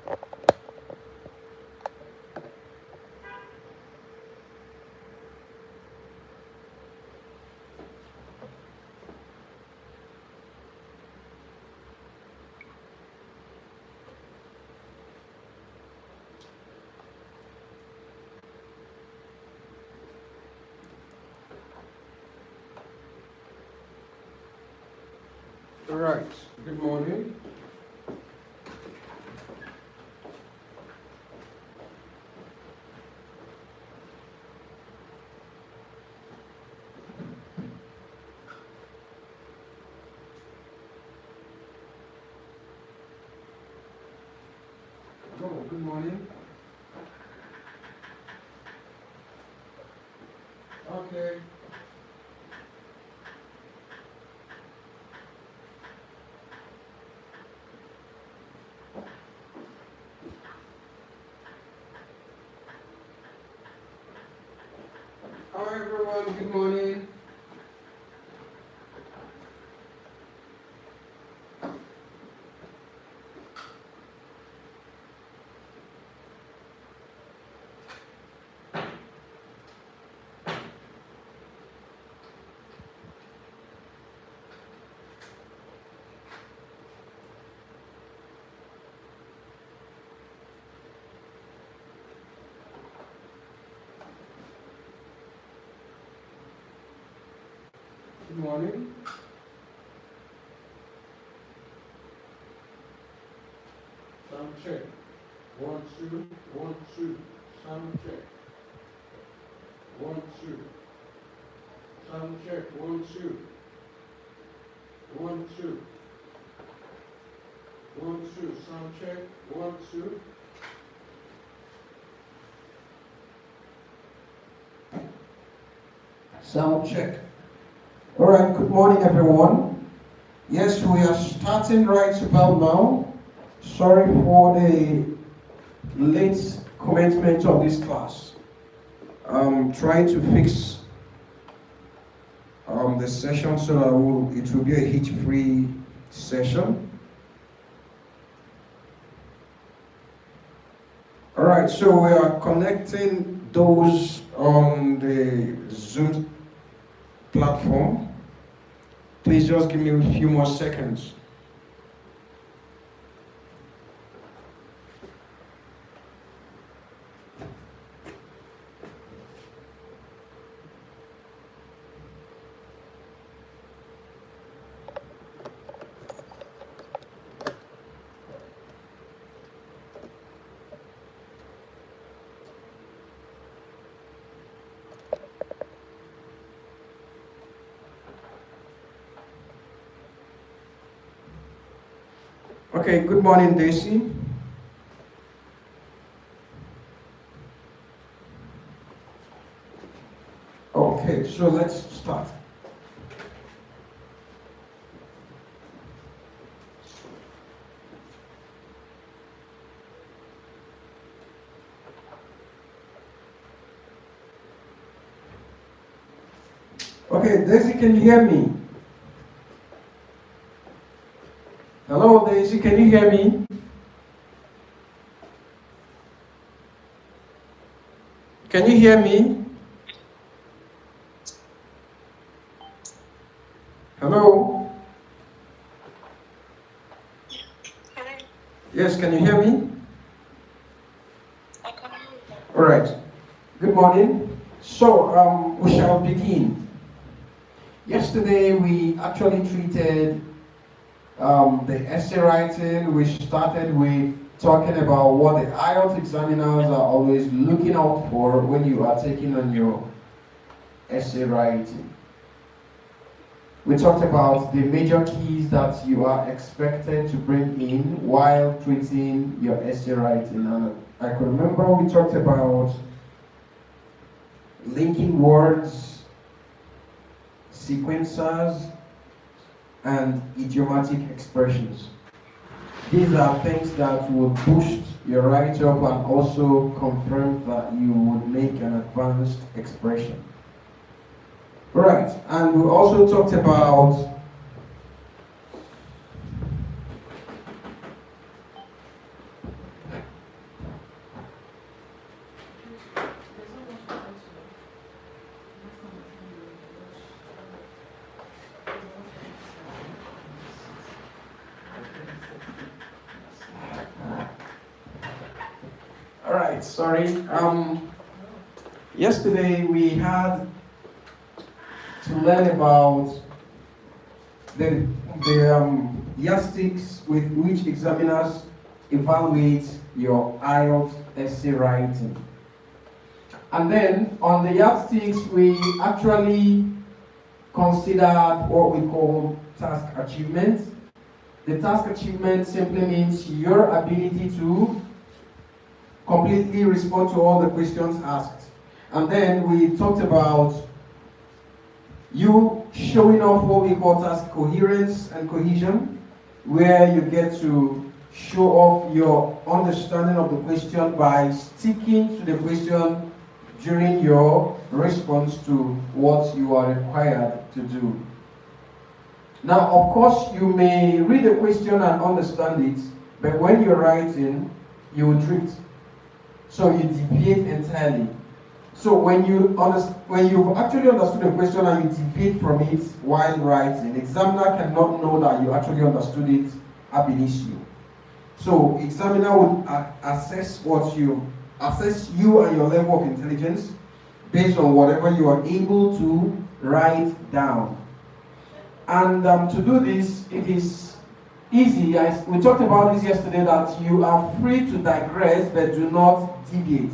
All right, good morning. Oh, good morning. Okay. Hi everyone, good morning. Good morning. Sound check. 1, 2, 1, 2. Sound check. 1, 2. Sound check. 1, 2. 1, 2. 1, 2. Sound check. 1, 2. Sound check. All right, good morning everyone. Yes, we are starting right about now. Sorry for the late commencement of this class. I'm trying to fix the session so that it will be a hitch-free session. All right, so we are connecting those on the Zoom platform. Please just give me a few more seconds. Okay, good morning, Daisy. Okay, so let's start. Okay, Daisy, can you hear me? Hello, Daisy, can you hear me? Can you hear me? Hello? Yes, can you hear me? All right. Good morning. So, we shall begin. Yesterday, we actually treated the essay writing. We started with talking about what the IELTS examiners are always looking out for when you are taking on your essay writing. We talked about the major keys that you are expected to bring in while treating your essay writing. And I could remember we talked about linking words, sequencers, and idiomatic expressions. These are things that will boost your write-up and also confirm that you would make an advanced expression. Right, and we also talked about All right, sorry. Yesterday we had to learn about the yardsticks with which examiners evaluate your IELTS essay writing. And then on the yardsticks, we actually considered what we call task achievement. The task achievement simply means your ability to completely respond to all the questions asked. And then we talked about you showing off what we call task coherence and cohesion, where you get to show off your understanding of the question by sticking to the question during your response to what you are required to do. Now, of course, you may read the question and understand it, but when you're writing, you will drift. So you deviate entirely. So when you've actually understood the question and you deviate from it while writing, the examiner cannot know that you actually understood it ab initio. So examiner would assess you and your level of intelligence based on whatever you are able to write down. And to do this, it is easy. We talked about this yesterday, that you are free to digress but do not deviate.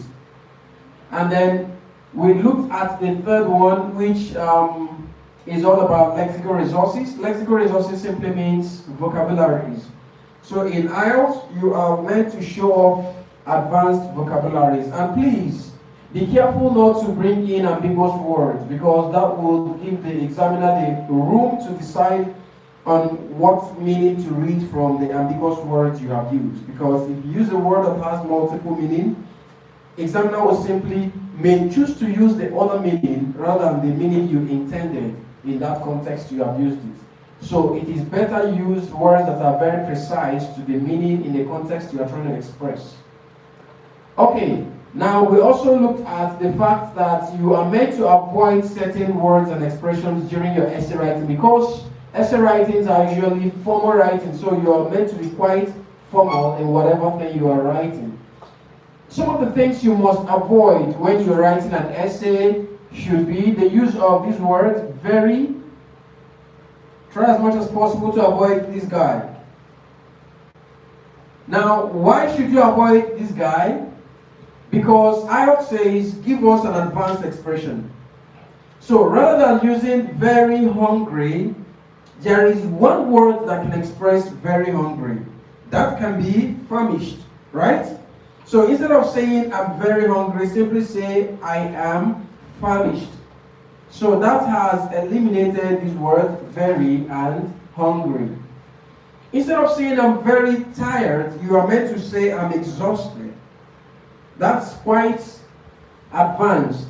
And then we looked at the third one, which is all about lexical resources. Lexical resources simply means vocabularies. So in IELTS, you are meant to show off advanced vocabularies. And please, be careful not to bring in ambiguous words, because that will give the examiner the room to decide on what meaning to read from the ambiguous words you have used. Because if you use a word that has multiple meaning, examiner will simply may choose to use the other meaning rather than the meaning you intended in that context you have used it. So it is better use words that are very precise to the meaning in the context you are trying to express. Okay, now we also looked at the fact that you are meant to avoid certain words and expressions during your essay writing, because essay writings are usually formal writing, so you are meant to be quite formal in whatever thing you are writing. Some of the things you must avoid when you're writing an essay should be the use of these words, very. Try as much as possible to avoid this guy. Now, why should you avoid this guy? Because IELTS says, give us an advanced expression. So rather than using very hungry, there is one word that can express very hungry. That can be famished, right? So instead of saying I'm very hungry, simply say I am famished. So that has eliminated these words very and hungry. Instead of saying I'm very tired, you are meant to say I'm exhausted. That's quite advanced.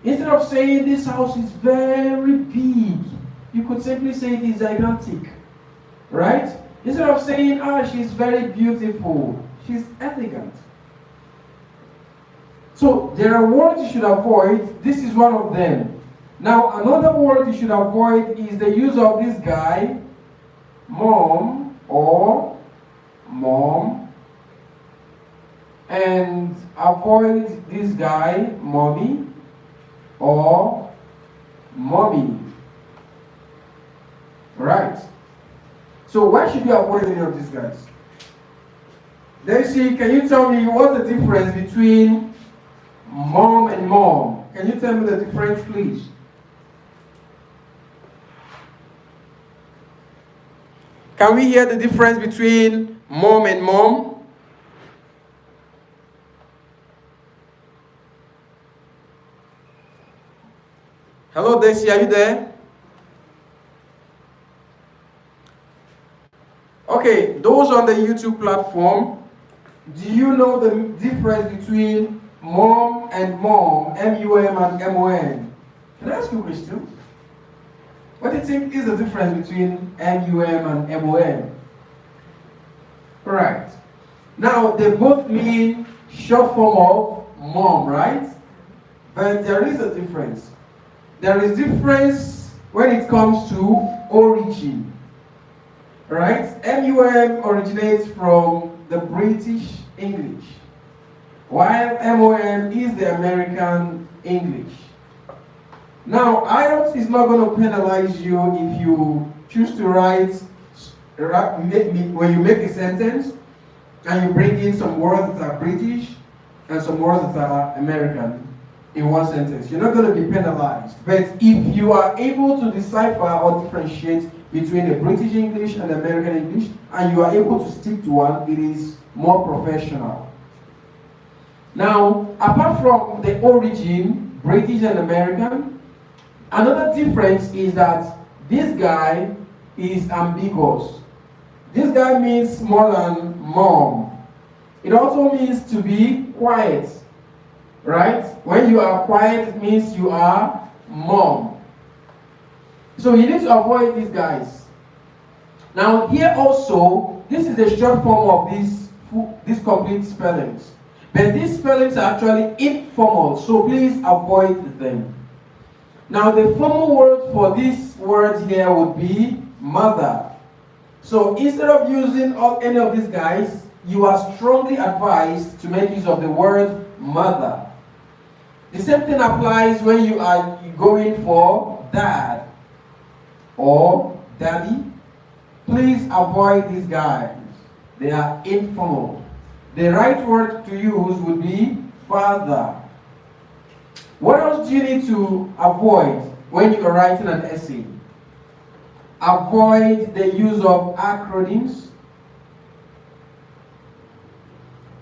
Instead of saying this house is very big, you could simply say it is gigantic, right? Instead of saying she's very beautiful, she's elegant. So there are words you should avoid. This is one of them. Now another word you should avoid is the use of this guy, mom or mom, and avoid this guy, mommy or mommy. Right? So why should you avoid any of these guys? Daisy, can you tell me what's the difference between mom and mom? Can you tell me the difference, please? Can we hear the difference between mom and mom? Hello, Daisy, are you there? Okay, those on the YouTube platform, do you know the difference between mom and mom, M-U-M and M-O-N? Can I ask you a question? What do you think is the difference between M-U-M and M-O-N? Right. Now, they both mean short form of mom, right? But there is a difference. There is difference when it comes to origin. Right? M-U-M originates from the British English. while MON is the American English. Now, IELTS is not going to penalize you if you choose to write, when you make a sentence, and you bring in some words that are British and some words that are American in one sentence. You're not going to be penalized. But if you are able to decipher or differentiate between a British English and American English, and you are able to stick to one, it is more professional. Now, apart from the origin, British and American, another difference is that this guy is ambiguous. This guy means more than mom. It also means to be quiet, right? When you are quiet, it means you are mom. So you need to avoid these guys. Now here also, this is a short form of these complete spellings. But these spellings are actually informal, so please avoid them. Now the formal word for these words here would be mother. So instead of using any of these guys, you are strongly advised to make use of the word mother. The same thing applies when you are going for dad or daddy. Please avoid these guys. They are informal. The right word to use would be father. What else do you need to avoid when you are writing an essay? Avoid the use of acronyms.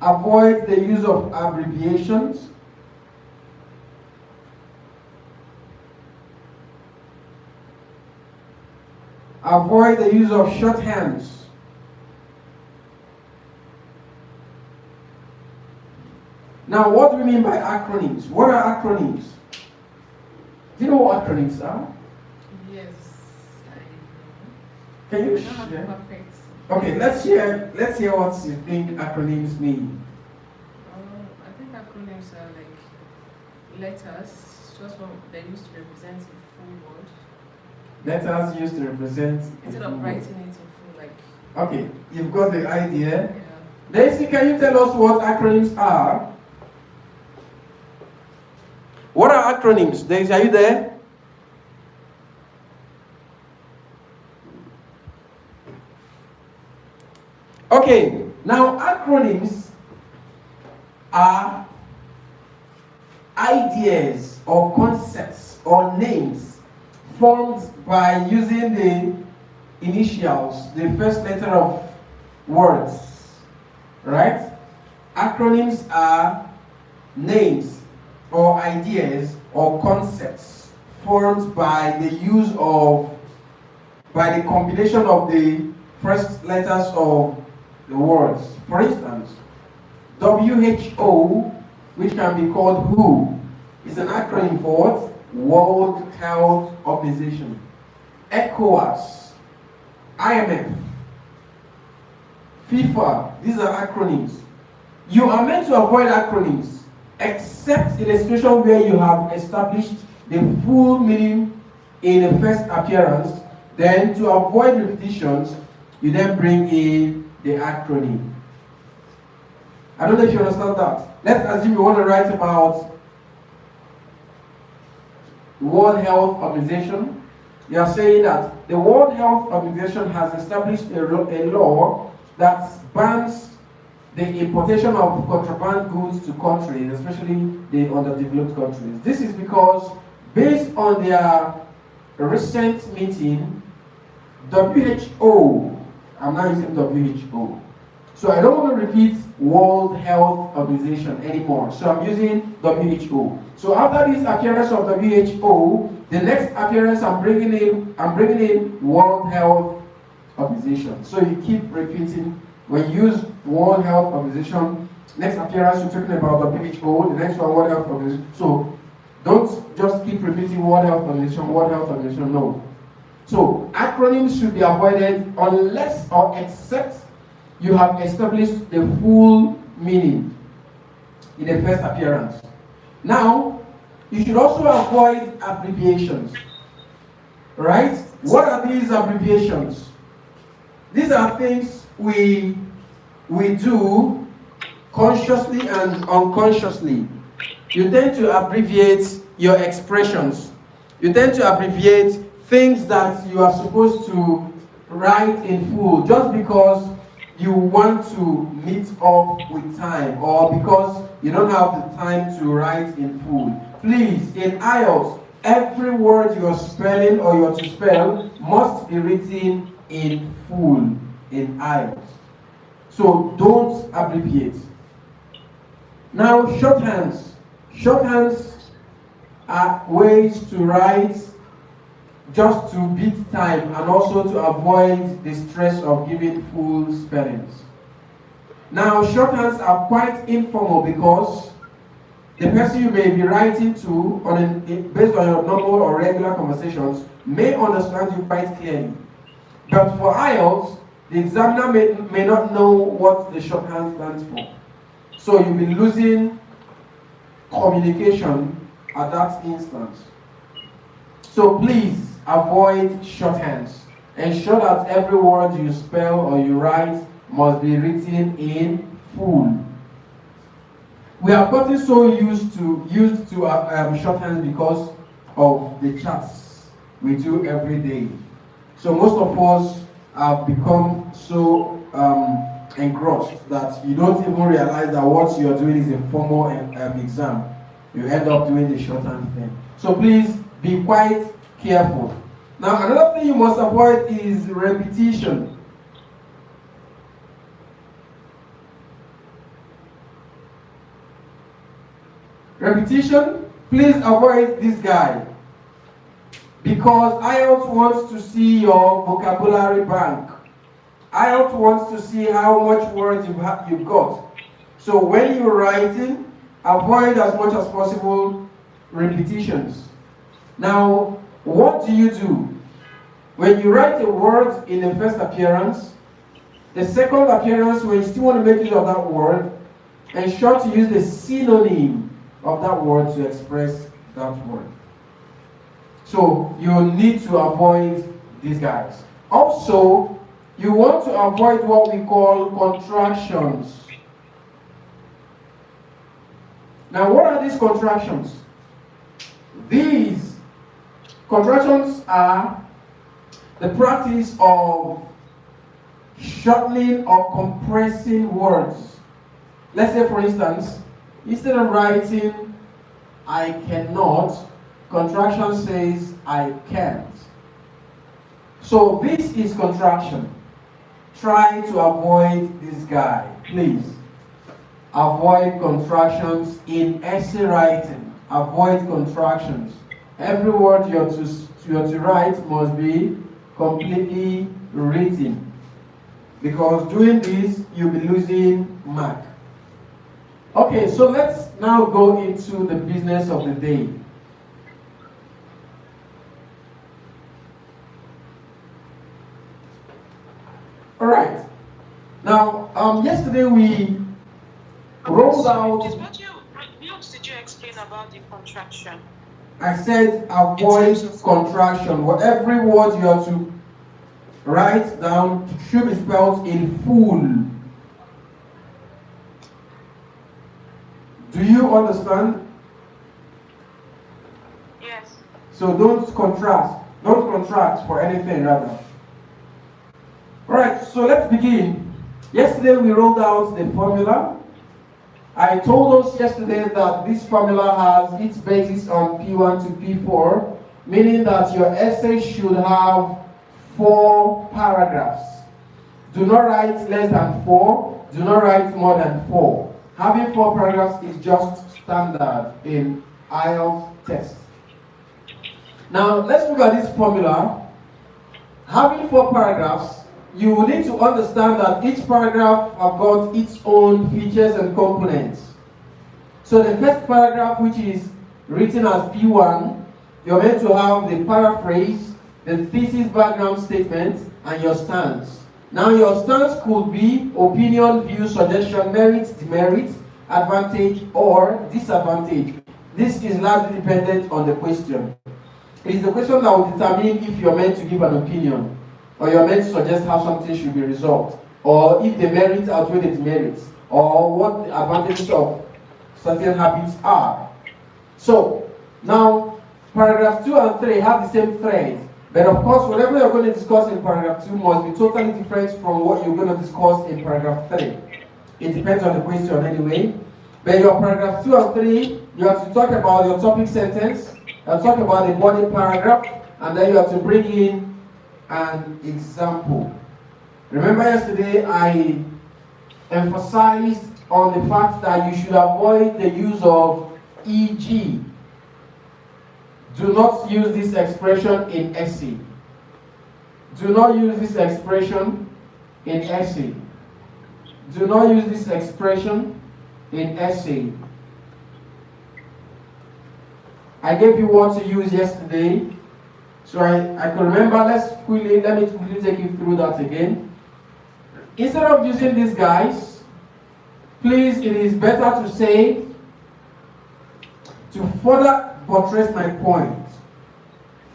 Avoid the use of abbreviations. Avoid the use of shorthands. Now, what do we mean by acronyms? What are acronyms? Do you know what acronyms are? Yes, Can you I share? perfect. Okay, let's hear what you think acronyms mean. I think acronyms are like letters, just what they used to represent a full word. Letters used to represent. Instead of writing it in full, like. Okay, you've got the idea. Yeah. Daisy, can you tell us what acronyms are? What are acronyms? Daisy, are you there? Okay, now acronyms are ideas or concepts or names formed by using the initials, the first letter of words, right? Acronyms are names or ideas or concepts formed by the combination of the first letters of the words. For instance, WHO, which can be called WHO, is an acronym for what? World Health Organization. ECOWAS, IMF, FIFA, these are acronyms. You are meant to avoid acronyms, except in a situation where you have established the full meaning in the first appearance. Then, to avoid repetitions, you then bring in the acronym. I don't know if you understand that. Let's assume you want to write about World Health Organization. You are saying that the World Health Organization has established a law that bans the importation of contraband goods to countries, especially the underdeveloped countries. This is because, based on their recent meeting, WHO, I'm not using WHO, so I don't want to repeat World Health Organization anymore, so I'm using WHO. So after this appearance of WHO, the next appearance I'm bringing in World Health Organization. So you keep repeating. When you use World Health Organization, next appearance you're talking about WHO, the next one World Health Organization. So don't just keep repeating World Health Organization, World Health Organization, no. So acronyms should be avoided unless or except you have established the full meaning in the first appearance. Now, you should also avoid abbreviations. Right? What are these abbreviations? These are things we do consciously and unconsciously, you tend to abbreviate your expressions. You tend to abbreviate things that you are supposed to write in full just because you want to meet up with time or because you don't have the time to write in full. Please, in IELTS, every word you're spelling or you're to spell must be written in full in IELTS. So don't abbreviate. Now, shorthands. Shorthands are ways to write just to beat time and also to avoid the stress of giving full spellings. Now, shorthands are quite informal because the person you may be writing to, based on your normal or regular conversations, may understand you quite clearly. But for IELTS, the examiner may not know what the shorthand stands for. So you'll be losing communication at that instance. So please avoid shorthands. Ensure that every word you spell or you write must be written in full. We have gotten so used to shorthands because of the chats we do every day. So most of us have become so engrossed that you don't even realize that what you're doing is a formal exam. You end up doing the shorthand thing. So please be quite careful. Now, another thing you must avoid is repetition. Repetition, please avoid this guy. Because IELTS wants to see your vocabulary bank. IELTS wants to see how much words you've got. So when you're writing, avoid as much as possible repetitions. Now, what do you do? When you write a word in the first appearance, the second appearance, when you still want to make use of that word, ensure to use the synonym of that word to express that word. So you need to avoid these guys. Also, you want to avoid what we call contractions. Now, what are these contractions? These contractions are the practice of shortening or compressing words. Let's say, for instance, instead of writing I cannot, contraction says I can't. So this is contraction. Try to avoid this guy, please. Avoid contractions in essay writing. Avoid contractions. Every word you're to write must be completely written. Because doing this, you'll be losing mark. Okay, so let's now go into the business of the day. All right. Now, yesterday we rolled out. What did you explain about the contraction? I said avoid contraction. Every word you have to write down should be spelled in full. Do you understand? Yes. So don't contract for anything rather. Alright, so let's begin. Yesterday we rolled out the formula. I told us yesterday that this formula has its basis on P1 to P4, meaning that your essay should have 4 paragraphs. Do not write less than 4, do not write more than 4. Having 4 paragraphs is just standard in IELTS test. Now, let's look at this formula. Having 4 paragraphs, you will need to understand that each paragraph have got its own features and components. So the first paragraph, which is written as P1, you're meant to have the paraphrase, the thesis background statement, and your stance. Now your stance could be opinion, view, suggestion, merit, demerit, advantage, or disadvantage. This is largely dependent on the question. It is the question that will determine if you're meant to give an opinion, or you're meant to suggest how something should be resolved, or if the merits outweigh the demerits, or what the advantages of certain habits are. So now paragraph 2 and 3 have the same thread, but of course whatever you're going to discuss in paragraph 2 must be totally different from what you're going to discuss in paragraph 3. It depends on the question anyway. But your paragraph 2 and 3, you have to talk about your topic sentence, you have to talk about the body paragraph, and then you have to bring in an example. Remember yesterday I emphasized on the fact that you should avoid the use of e.g. Do not use this expression in essay. Do not use this expression in essay. Do not use this expression in essay. I gave you what to use yesterday, so I can remember. Let me quickly take you through that again. Instead of using these guys, please, it is better to say, to further buttress my point.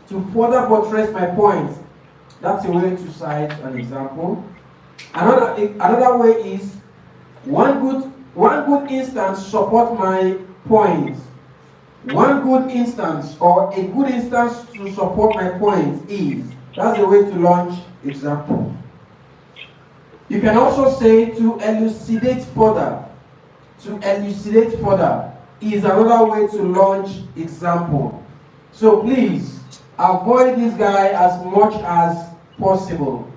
To further buttress my point. That's a way to cite an example. Another way is one good instance support my point. One good instance or a good instance to support my point is. That's a way to launch example. You can also say to elucidate further. To elucidate further is another way to launch example. So please avoid this guy as much as possible.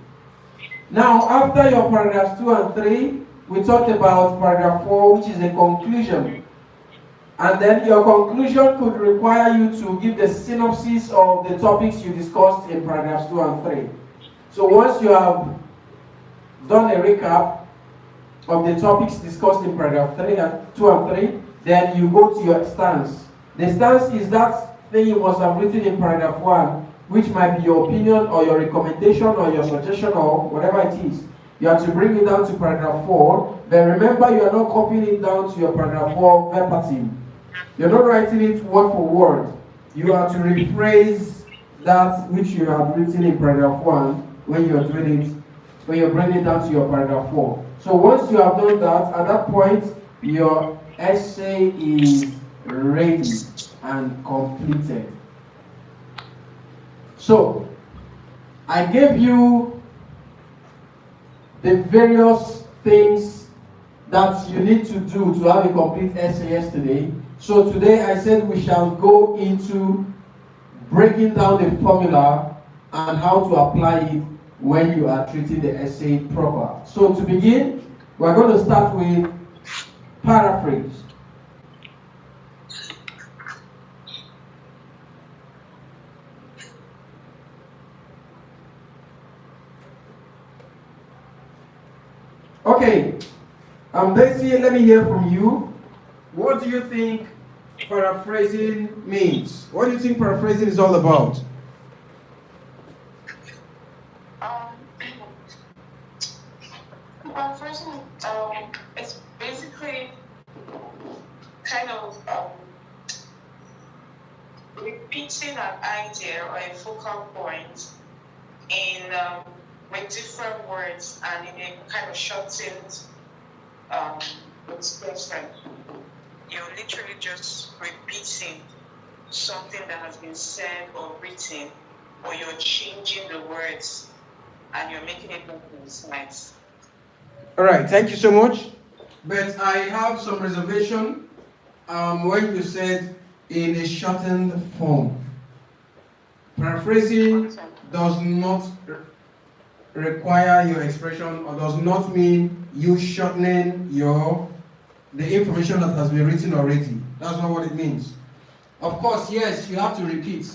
Now, after your paragraphs 2 and 3, we talked about paragraph 4, which is a conclusion. And then your conclusion could require you to give the synopsis of the topics you discussed in paragraphs 2 and 3. So once you have done a recap of the topics discussed in paragraph 2 and 3, then you go to your stance. The stance is that thing you must have written in paragraph 1, which might be your opinion or your recommendation or your suggestion or whatever it is. You have to bring it down to paragraph 4, but remember you are not copying it down to your paragraph 4 verbatim. You're not writing it word for word. You have to rephrase that which you have written in paragraph 1 when you're doing it, when you're bringing it down to your paragraph 4. So once you have done that, at that point, your essay is ready and completed. So, I gave you the various things that you need to do to have a complete essay yesterday. So today I said we shall go into breaking down the formula and how to apply it when you are treating the essay proper. So to begin, we're going to start with paraphrase. Okay, Daisy, let me hear from you. What do you think paraphrasing means? What do you think paraphrasing is all about? Paraphrasing, it's basically kind of repeating an idea or a focal point in with different words and in a kind of shortened expression. You're literally just repeating something that has been said or written, or you're changing the words and you're making it more concise. All right, thank you so much. But I have some reservation when you said in a shortened form. Paraphrasing does not require your expression or does not mean you shortening the information that has been written already. That's not what it means. Of course, yes, you have to repeat.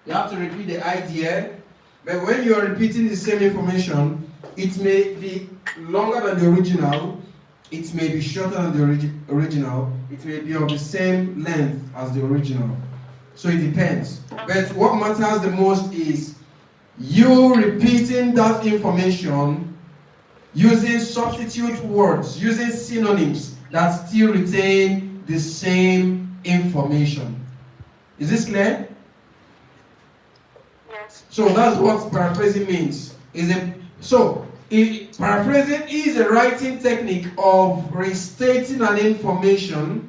You have to repeat the idea, but when you are repeating the same information, it may be longer than the original, it may be shorter than the original, it may be of the same length as the original. So it depends. But what matters the most is you repeating that information using substitute words, using synonyms that still retain the same information. Is this clear? Yes. So that's what paraphrasing means. So Paraphrasing is a writing technique of restating an information.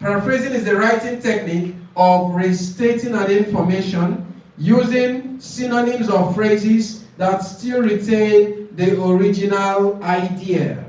Paraphrasing is the writing technique of restating an information using synonyms or phrases that still retain the original idea.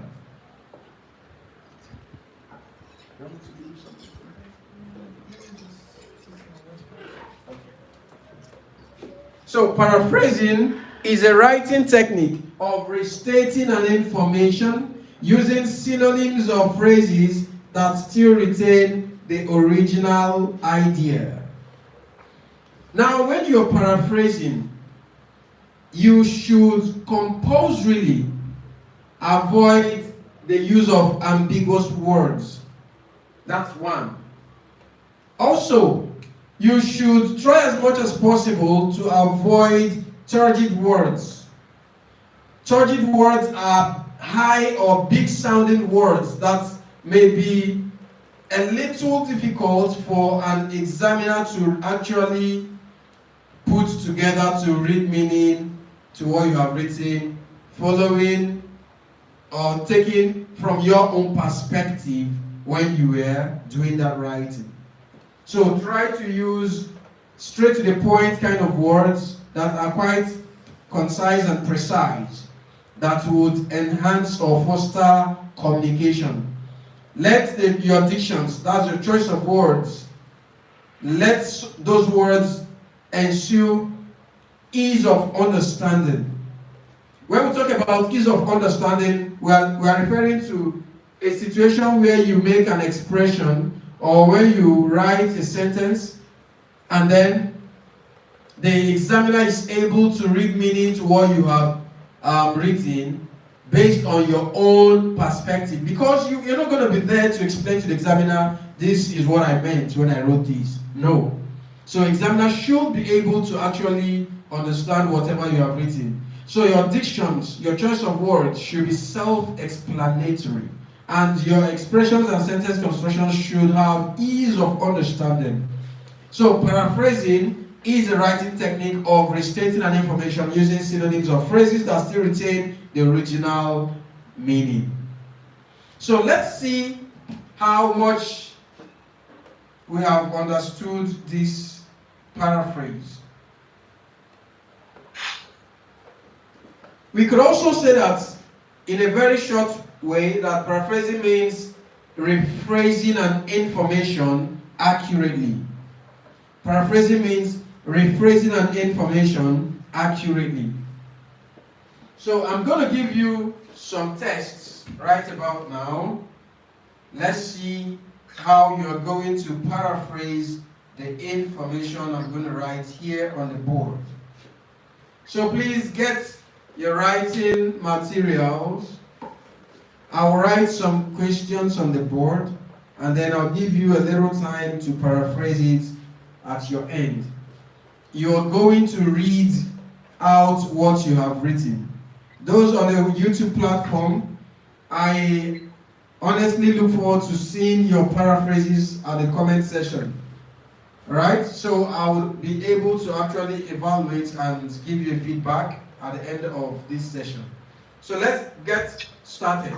So paraphrasing is a writing technique of restating an information using synonyms or phrases that still retain the original idea. Now, when you're paraphrasing, you should compulsorily avoid the use of ambiguous words. That's one. Also, you should try as much as possible to avoid turgid words. Turgid words are high or big sounding words that may be a little difficult for an examiner to actually put together to read meaning to what you have written, following or taking from your own perspective when you were doing that writing. So try to use straight to the point kind of words that are quite concise and precise, that would enhance or foster communication. Let your dictions, that's your choice of words, let those words ensure ease of understanding. When we talk about ease of understanding, we are referring to a situation where you make an expression or when you write a sentence and then the examiner is able to read meaning to what you have written based on your own perspective, because you're not going to be there to explain to the examiner, this is what I meant when I wrote this. No. So examiner should be able to actually understand whatever you have written. So your dictions, your choice of words should be self-explanatory, and your expressions and sentence constructions should have ease of understanding. So paraphrasing is a writing technique of restating an information using synonyms or phrases that still retain the original meaning. So let's see how much we have understood this paraphrase. We could also say that in a very short way that paraphrasing means rephrasing an information accurately. Paraphrasing means rephrasing an information accurately. So I'm going to give you some tests right about now. Let's see how you're going to paraphrase the information I'm going to write here on the board. So please get your writing materials. I'll write some questions on the board and then I'll give you a little time to paraphrase it at your end. You're going to read out what you have written. Those on the YouTube platform, I honestly look forward to seeing your paraphrases at the comment section. Alright, so I will be able to actually evaluate and give you feedback at the end of this session. So let's get started.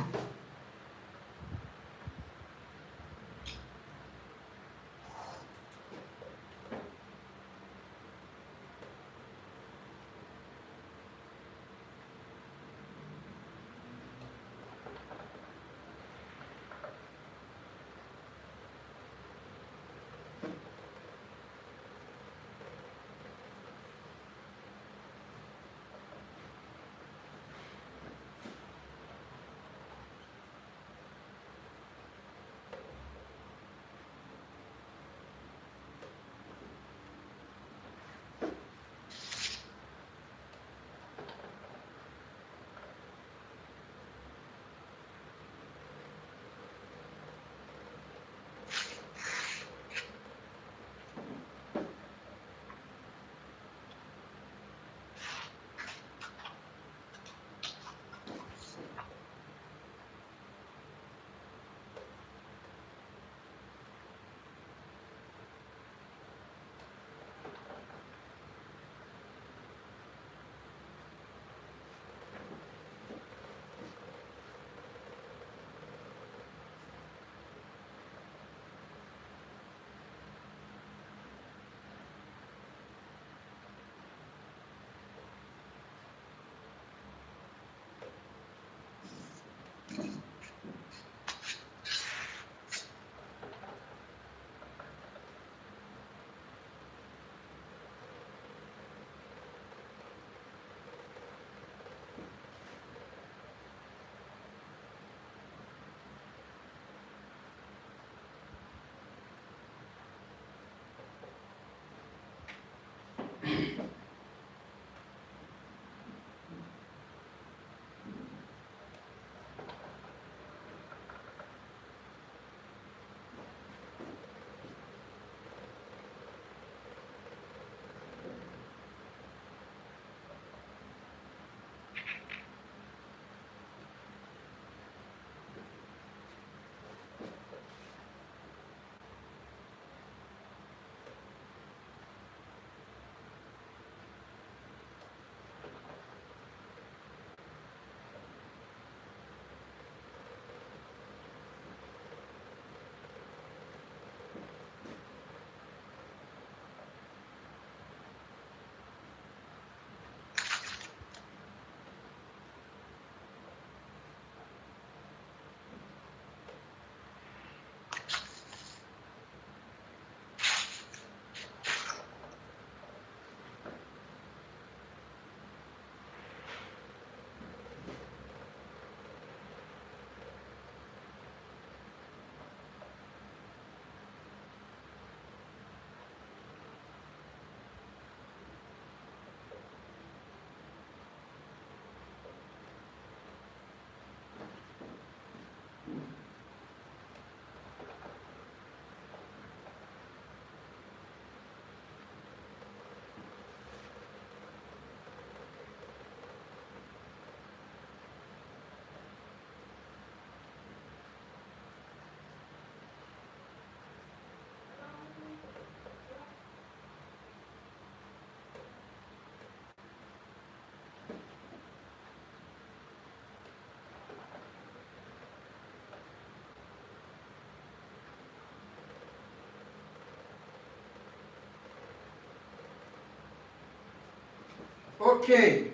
Okay.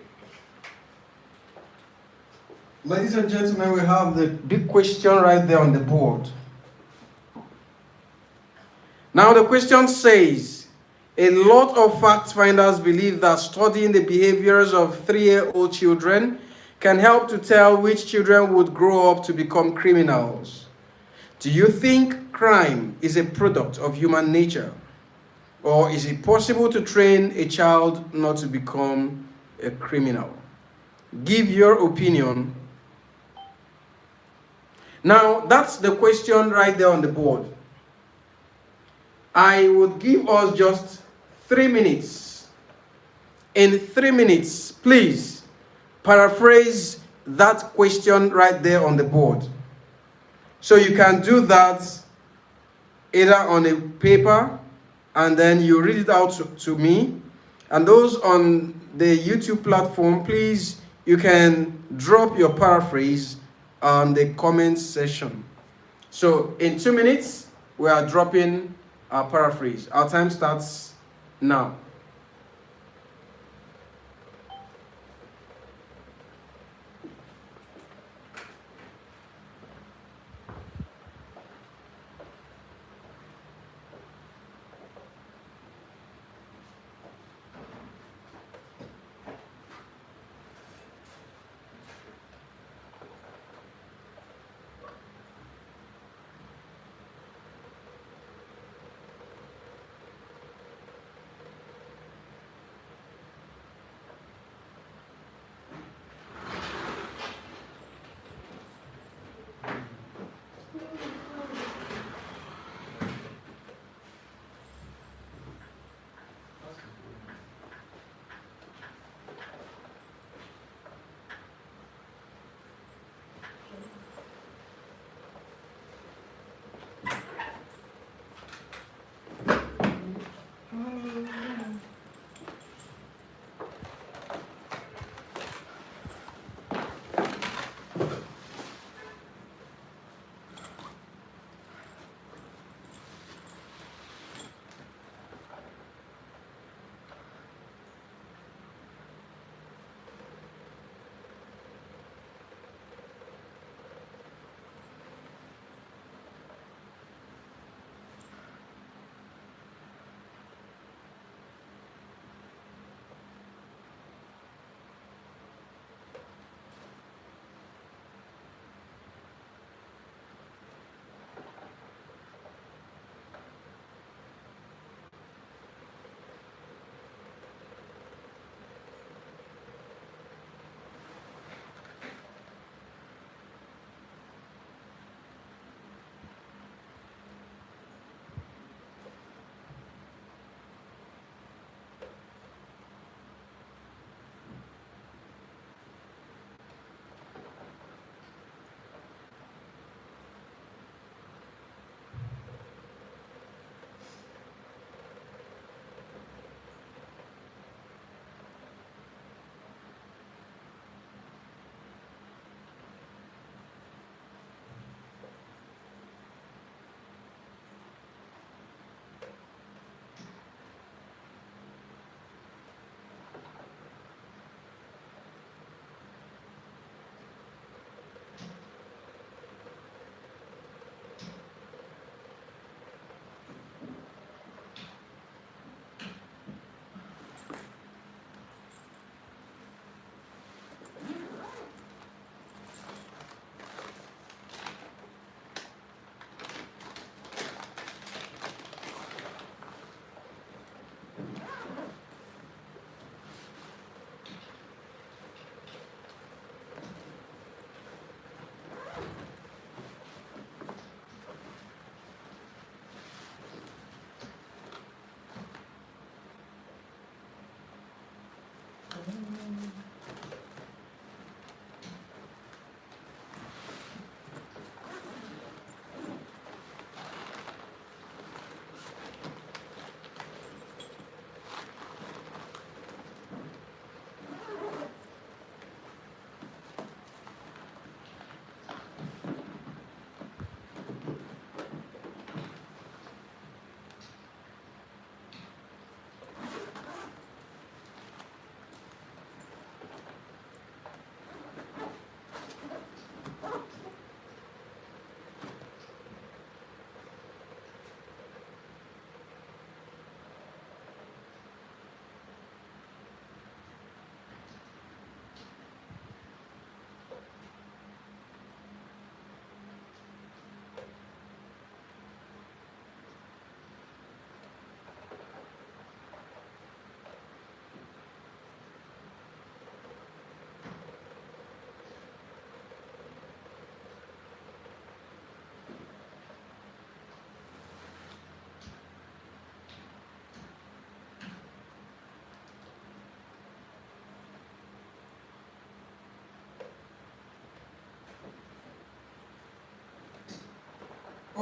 Ladies and gentlemen, we have the big question right there on the board. Now the question says, a lot of fact finders believe that studying the behaviors of 3-year-old children can help to tell which children would grow up to become criminals. Do you think crime is a product of human nature? Or is it possible to train a child not to become a criminal? Give your opinion. Now, that's the question right there on the board. I would give us just 3 minutes. In 3 minutes, please paraphrase that question right there on the board. So you can do that either on a paper and then you read it out to me. And those on the YouTube platform, please, you can drop your paraphrase on the comment section. So in 2 minutes, we are dropping our paraphrase. Our time starts now.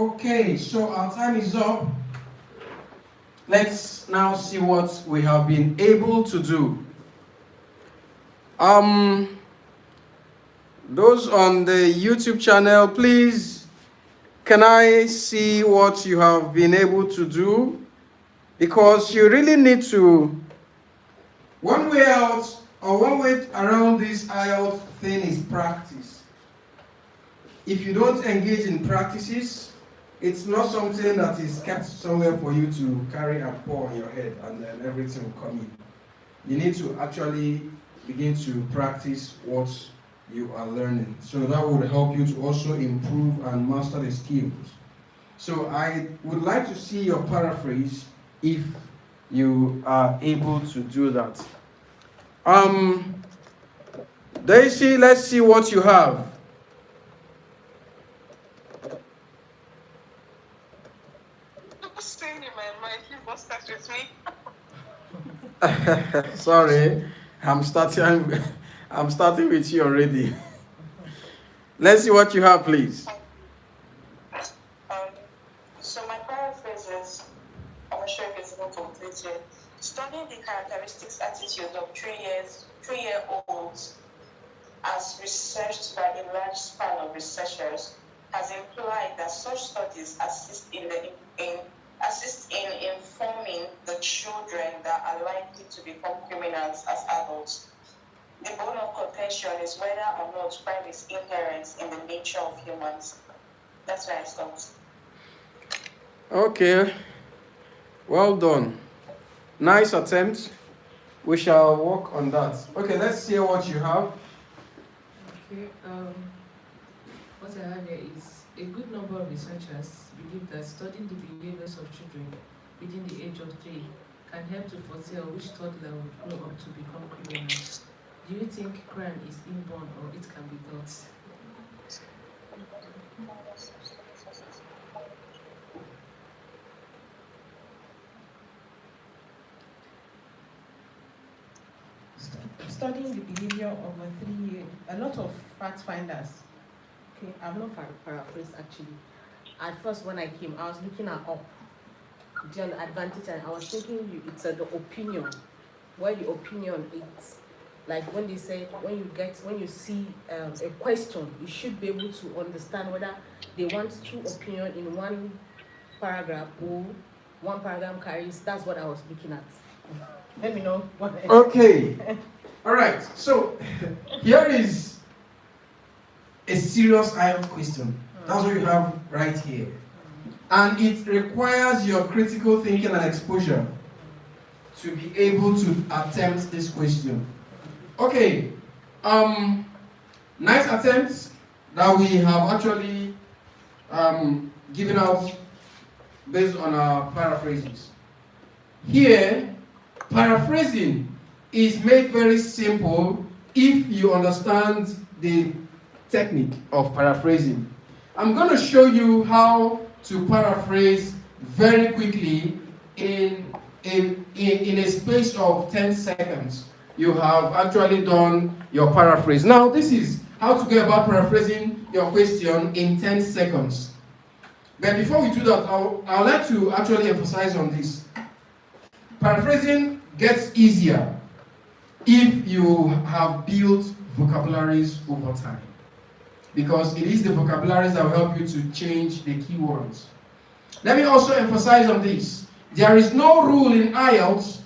Okay, so our time is up. Let's now see what we have been able to do. Those on the YouTube channel, please, can I see what you have been able to do? Because you really need to, one way out or one way around this IELTS thing is practice. If you don't engage in practices, it's not something that is kept somewhere for you to carry and pour on your head and then everything will come in. You need to actually begin to practice what you are learning. So that would help you to also improve and master the skills. So I would like to see your paraphrase if you are able to do that. Daisy, let's see what you have. What's saying in my mind? You must start with me. Sorry, I'm starting with you already. Let's see what you have, please. So my paraphrase is, I'm not sure if it's even completed. Studying the characteristics attitudes of 3-year-olds as researched by a large span of researchers has implied that such studies assist in informing the children that are likely to become criminals as adults. The bone of contention is whether or not crime is inherent in the nature of humans. That's where I stopped. Okay, well done. Nice attempt. We shall work on that. Okay, let's hear what you have. Okay, what I have here is a good number of researchers believe that studying the behaviors of children within the age of 3 can help to foretell which toddler will grow up to become criminals. Do you think crime is inborn or it can be taught? Studying the behavior of a 3-year, a lot of fact finders. Okay, I'm not paraphrase actually. At first, when I came, I was looking at up, the advantage, and I was thinking it's the opinion. Where the opinion is, like when they say when you see a question, you should be able to understand whether they want 2 opinions in one paragraph or one paragraph carries. That's what I was looking at. Let me know what. Okay. All right. So here is a serious IELTS question. That's what you have right here. And it requires your critical thinking and exposure to be able to attempt this question. Okay. Nice attempts that we have actually given out based on our paraphrases. Here, paraphrasing is made very simple if you understand the technique of paraphrasing. I'm going to show you how to paraphrase very quickly in a space of 10 seconds. You have actually done your paraphrase. Now, this is how to go about paraphrasing your question in 10 seconds. But before we do that, I'd like to actually emphasize on this. Paraphrasing gets easier if you have built vocabularies over time. Because it is the vocabularies that will help you to change the keywords. Let me also emphasize on this. There is no rule in IELTS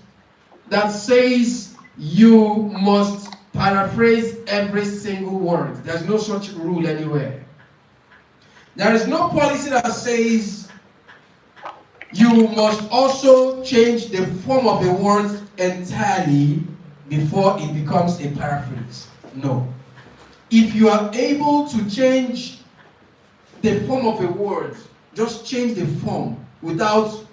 that says you must paraphrase every single word. There's no such rule anywhere. There is no policy that says you must also change the form of the words entirely before it becomes a paraphrase. No. If you are able to change the form of a word, just change the form without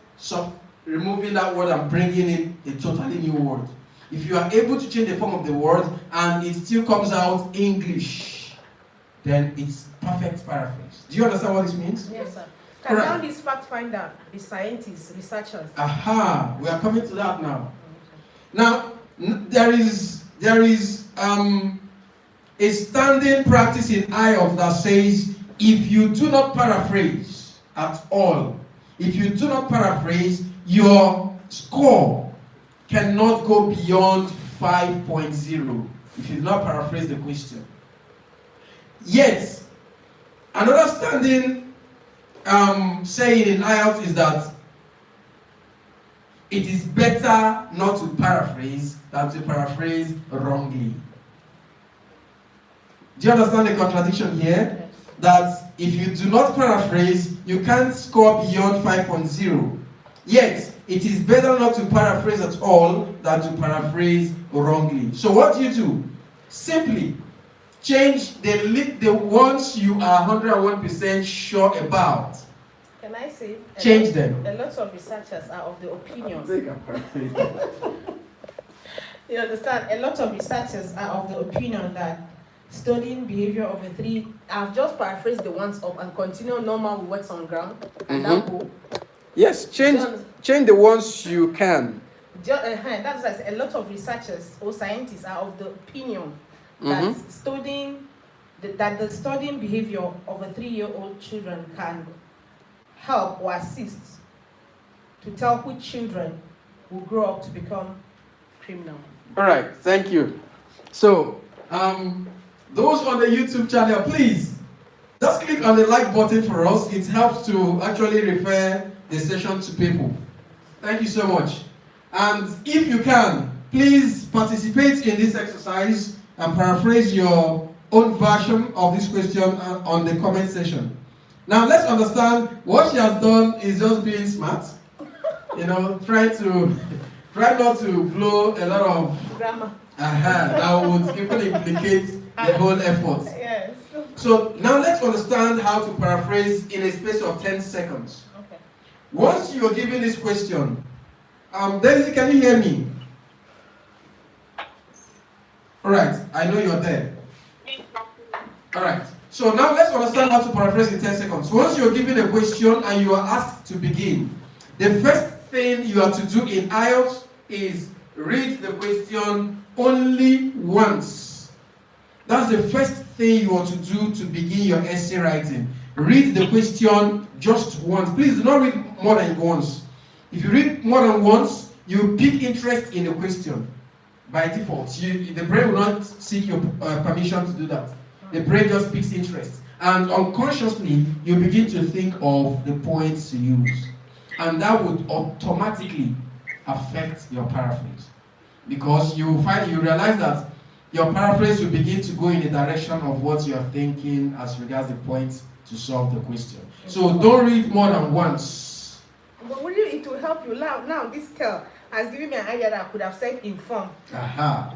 removing that word and bringing in a totally new word. If you are able to change the form of the word and it still comes out English, then it's perfect paraphrase. Do you understand what this means? Yes, sir. Correct. And now these fact finder, the scientists, researchers. Aha, we are coming to that now. Now, there is a standing practice in IELTS that says if you do not paraphrase, at all. If you do not paraphrase, your score cannot go beyond 5.0 if you do not paraphrase the question. Yet, another standing saying in IELTS is that it is better not to paraphrase than to paraphrase wrongly. Do you understand the contradiction here? Yes. That if you do not paraphrase, you can't score beyond 5.0. Yet, it is better not to paraphrase at all than to paraphrase wrongly. So what do? Simply change the ones you are 101% sure about. Can I say? Change them. A lot of researchers are of the opinion. Take a paraphrase. You understand? A lot of researchers are of the opinion that studying behavior of a 3, I've just paraphrased the ones up and continue normal with what's on ground. And that go. Yes, change the ones you can. That's what I said. A lot of researchers or scientists are of the opinion that the studying behavior of a 3-year-old children can help or assist to tell which children will grow up to become criminal. All right, thank you. So, those on the YouTube channel, please just click on the like button for us. It helps to actually refer the session to people. Thank you so much. And if you can, please participate in this exercise and paraphrase your own version of this question on the comment section. Now let's understand what she has done is just being smart. You know, try not to blow a lot of Grammar. that would even implicate the whole effort. Yes. So now let's understand how to paraphrase in a space of 10 seconds. Okay. Once you're given this question, Daisy, can you hear me? Alright, I know you're there. Alright, so now let's understand how to paraphrase in 10 seconds. Once you're given a question and you are asked to begin, the first thing you have to do in IELTS is read the question only once. That's the first thing you want to do to begin your essay writing. Read the question just once. Please do not read more than once. If you read more than once, you pick interest in the question. By default, the brain will not seek your permission to do that. The brain just picks interest. And unconsciously, you begin to think of the points to use. And that would automatically affect your paraphrase. Because you realize that your paraphrase will begin to go in the direction of what you are thinking as regards the point to solve the question. So don't read more than once. But it will help you now. This girl has given me an idea that I could have said inform. Aha.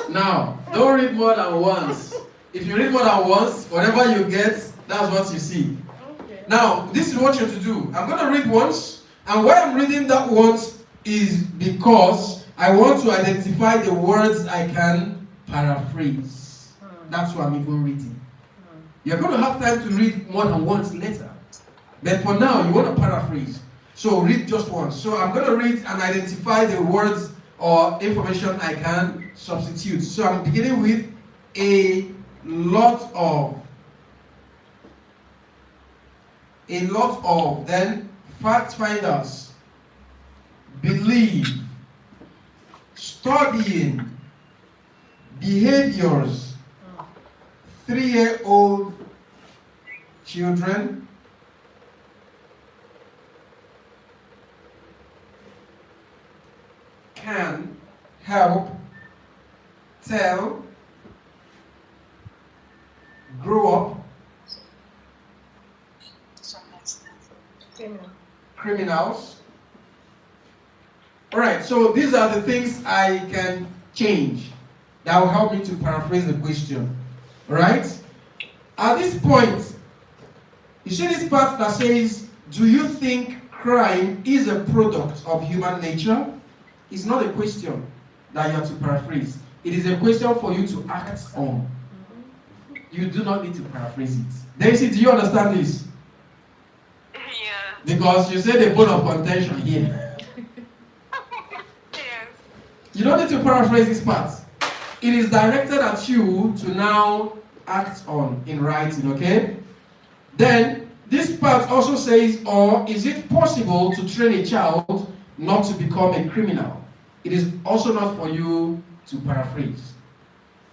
Now, don't read more than once. If you read more than once, whatever you get, that's what you see. Okay. Now, this is what you have to do. I'm going to read once, and why I'm reading that once is because I want to identify the words I can paraphrase. That's why I'm even reading. You're going to have time to read more than once later. But for now, you want to paraphrase. So read just once. So I'm going to read and identify the words or information I can substitute. So I'm beginning with a lot of, then fact finders, believe, studying, behaviors, 3-year-old children, can help tell, grow up, criminals. Alright, so these are the things I can change that will help me to paraphrase the question. Alright? At this point, you see this part that says, do you think crime is a product of human nature? It's not a question that you have to paraphrase. It is a question for you to act on. You do not need to paraphrase it. Daisy, do you understand this? Yeah. Because you said a bone of contention here. Yes. You don't need to paraphrase this part. It is directed at you to now act on in writing, okay? Then, This part also says, or is it possible to train a child not to become a criminal? It is also not for you to paraphrase.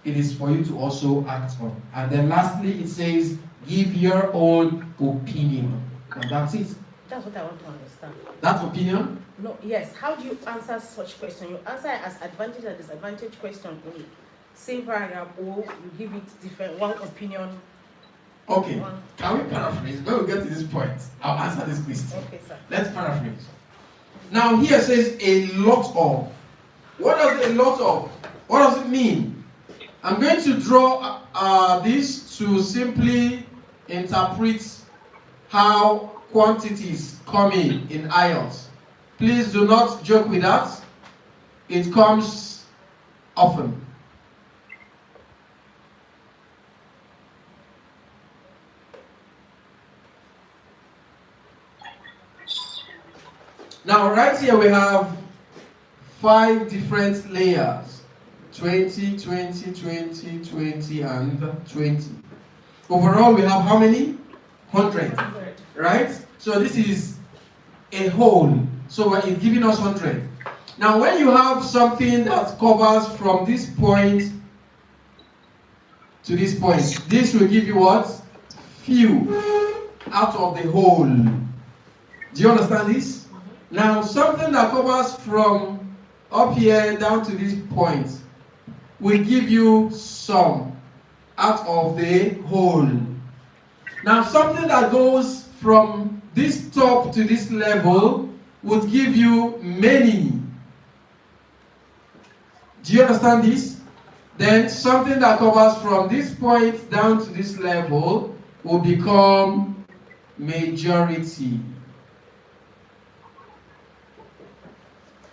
It is for you to also act on. And then lastly, it says, give your own opinion. And that's it. That's what I want to understand. That's opinion? No, yes. How do you answer such question? You answer it as advantage and disadvantage question in the same paragraph, or you give it different, one opinion. Okay. One. Can we paraphrase? When we get to this point, I'll answer this question. Okay, sir. Let's paraphrase. Now here says a lot of. What does a lot of? What does it mean? I'm going to draw this to simply interpret how quantities come in IELTS. Please do not joke with that. It comes often. Now right here we have 5 different layers. 20, 20, 20, 20, and 20. Overall we have how many? 100. Right? So this is a whole. So it's giving us 100. Now when you have something that covers from this point to this point, this will give you what? Few out of the whole. Do you understand this? Now something that covers from up here down to this point will give you some out of the whole. Now something that goes from this top to this level would give you many. Do you understand this? Then something that covers from this point down to this level will become majority.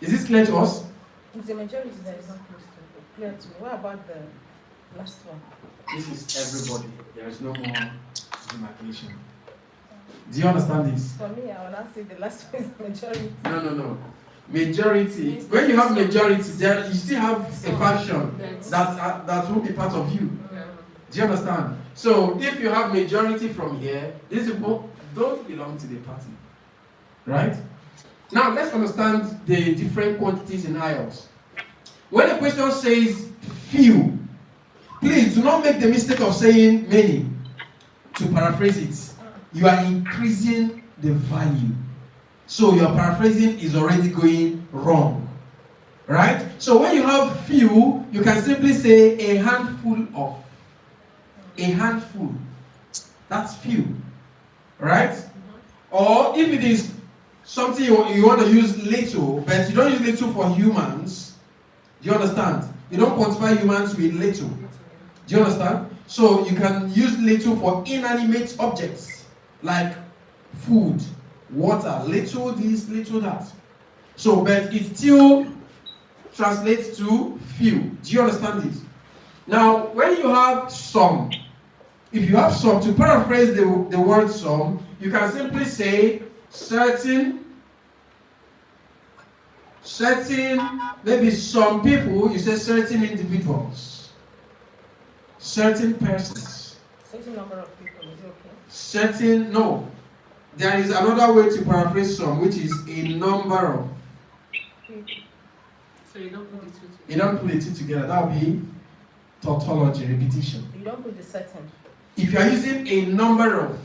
Is this clear to us? It's the majority that is not clear to me. What about the last one? This is everybody. There is no more demarcation. Do you understand this? For me, I will not say the last one is majority. No. Majority. When you have majority, there you still have a faction that will be part of you. Do you understand? So if you have majority from here, these people don't belong to the party. Right? Now let's understand the different quantities in IELTS. When a question says few, please do not make the mistake of saying many. To paraphrase it, you are increasing the value. So your paraphrasing is already going wrong. Right? So when you have few, you can simply say a handful of. A handful. That's few. Right? Or if it is something you want to use little, but you don't use little for humans. Do you understand? You don't quantify humans with little. Do you understand? So you can use little for inanimate objects like food, water, little this, little that. So, but it still translates to few. Do you understand this? Now, when you have some, if you have some, to paraphrase the word some, you can simply say certain, maybe some people, you say certain individuals, certain persons. Certain number of people, is it okay? Certain, no. There is another way to paraphrase some, which is a number of. So you don't put the two together? You don't put the two together. That would be tautology, repetition. You don't put the certain. If you are using a number of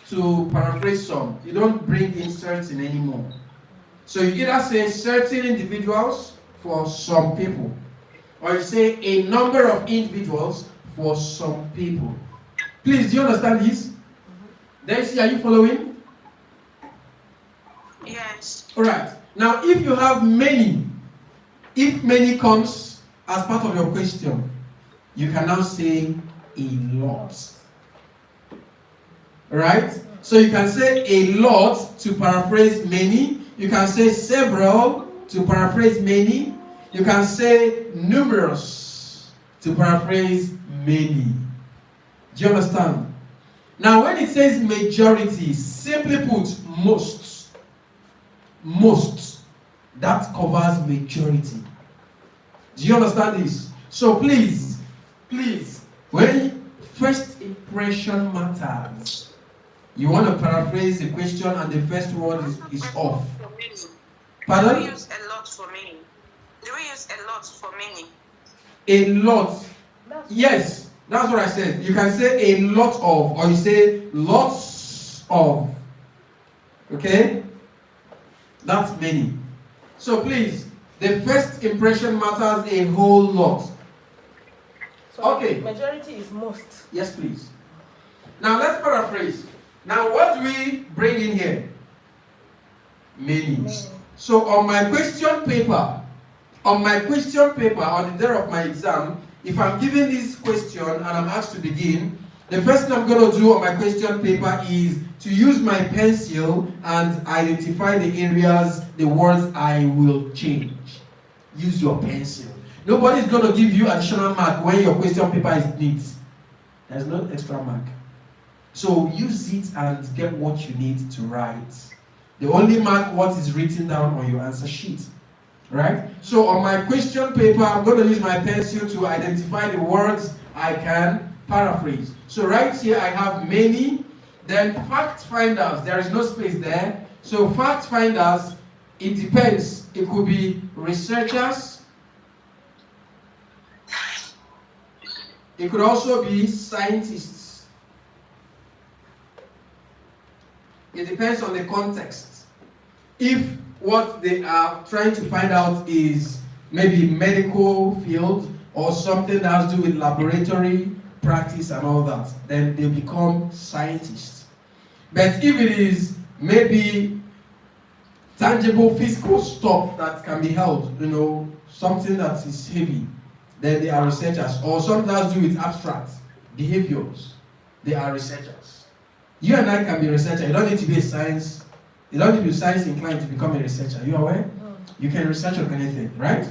to paraphrase some, you don't bring in certain anymore. So you either say certain individuals for some people, or you say a number of individuals for some people. Please, do you understand this? Daisy, are you following? Yes. Alright. Now, if you have many, if many comes as part of your question, you can now say a lot. Right? So you can say a lot to paraphrase many. You can say several to paraphrase many. You can say numerous to paraphrase many. Do you understand? Now, when it says majority, simply put, most. Most. That covers majority. Do you understand this? So please, when first impression matters. You want to paraphrase the question and the first word is off. Pardon? Do Pardon? we use a lot for meaning? Do we use a lot for meaning? A lot. Yes, that's what I said. You can say a lot of, or you say lots of. Okay? That's many. So please, the first impression matters a whole lot. So Okay. Majority is most. Yes, please. Now let's paraphrase. Now what do we bring in here? Many. So on my question paper, on the day of my exam, if I'm given this question and I'm asked to begin, the first thing I'm going to do on my question paper is to use my pencil and identify the areas, the words I will change. Use your pencil. Nobody's going to give you additional mark when your question paper is neat. There's no extra mark. So use it and get what you need to write. The only mark what is written down on your answer sheet. Right? So on my question paper, I'm going to use my pencil to identify the words I can paraphrase. So right here I have many. Then fact finders, there is no space there. So fact finders, it depends. It could be researchers. It could also be scientists. It depends on the context. If what they are trying to find out is maybe medical field or something that has to do with laboratory practice and all that, then they become scientists. But if it is maybe tangible physical stuff that can be held, something that is heavy, then they are researchers. Or something that has to do with abstract behaviors, they are researchers. You and I can be researchers. You don't need to be a science. You don't need to be science inclined to become a researcher. Are you aware? No. You can research on anything, right?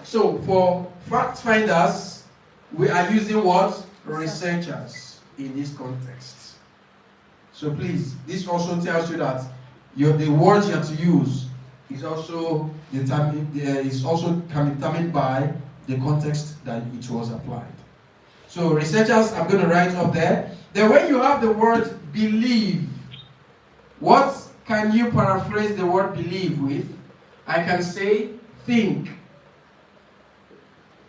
So for fact finders, we are using what? Researchers in this context. So please, this also tells you that the words you have to use is also can be determined by the context that it was applied. So researchers, I'm going to write up there. Then when you have the word believe, what can you paraphrase the word believe with? I can say think.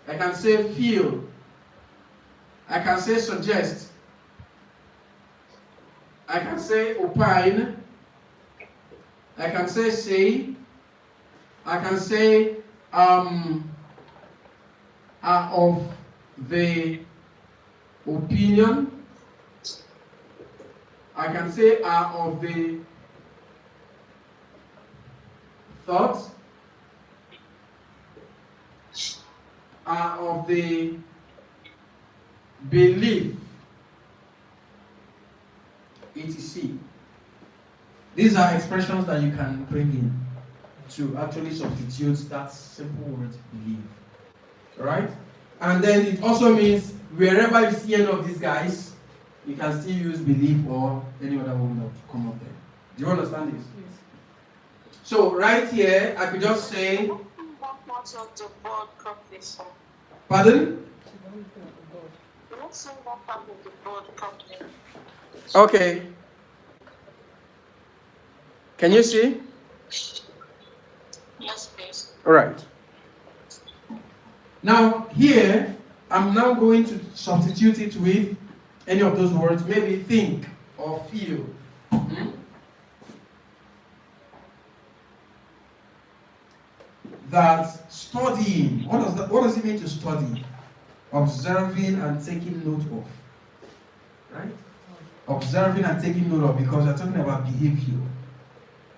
I can say feel. I can say suggest. I can say opine. I can say. I can say are of the opinion. I can say are of the thought, are of the belief, etc. These are expressions that you can bring in to actually substitute that simple word believe. Alright? And then it also means wherever you see any of these guys, you can still use believe or any other one that come up there. Do you understand this? Yes. So right here, I could just say. Part of the board properly, sir. Pardon? Let's say that part of the board properly. Okay. Can you see? Yes, please. All right. Now here, I'm now going to substitute it with any of those words, maybe think or feel. That studying, what does it mean to study? Observing and taking note of. Right? Observing and taking note of, because we're talking about behavior.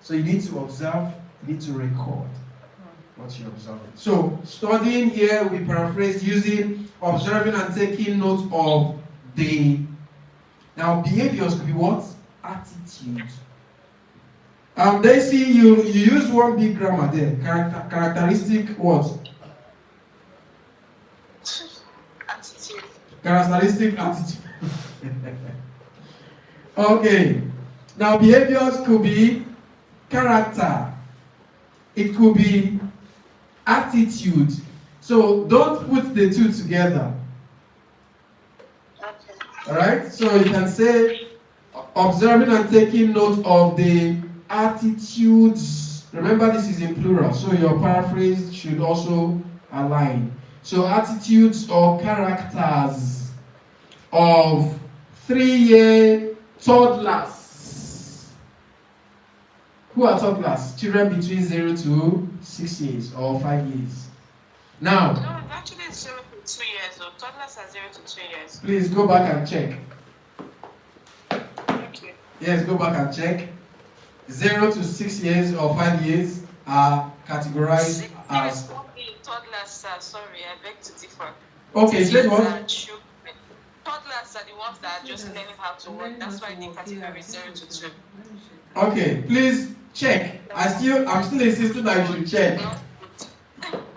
So you need to observe, you need to record what you're observing. So studying here, we paraphrase using observing and taking note of the. Now behaviors could be what? Attitude. They see you use one big grammar there. Characteristic what? Attitude. Characteristic attitude. Okay. Now behaviors could be character. It could be attitude. So don't put the two together. Okay. Alright? So you can say observing and taking note of the attitudes. Remember, this is in plural, so your paraphrase should also align. So attitudes or characters of 3-year toddlers. Who are toddlers? Children between 0 to 6 years or 5 years. Now, No, it's actually 0 to 2 years. So toddlers are 0 to 2 years. please go back and check. Thank you. Yes, go back and check. 0 to 6 years or 5 years are categorized as. Toddlers, sir. Sorry, I beg to differ. Okay, say what? Toddlers are the ones that are just learning how to walk. That's why the category is 0 to 2. Okay, please check. I'm still insisting that you should check.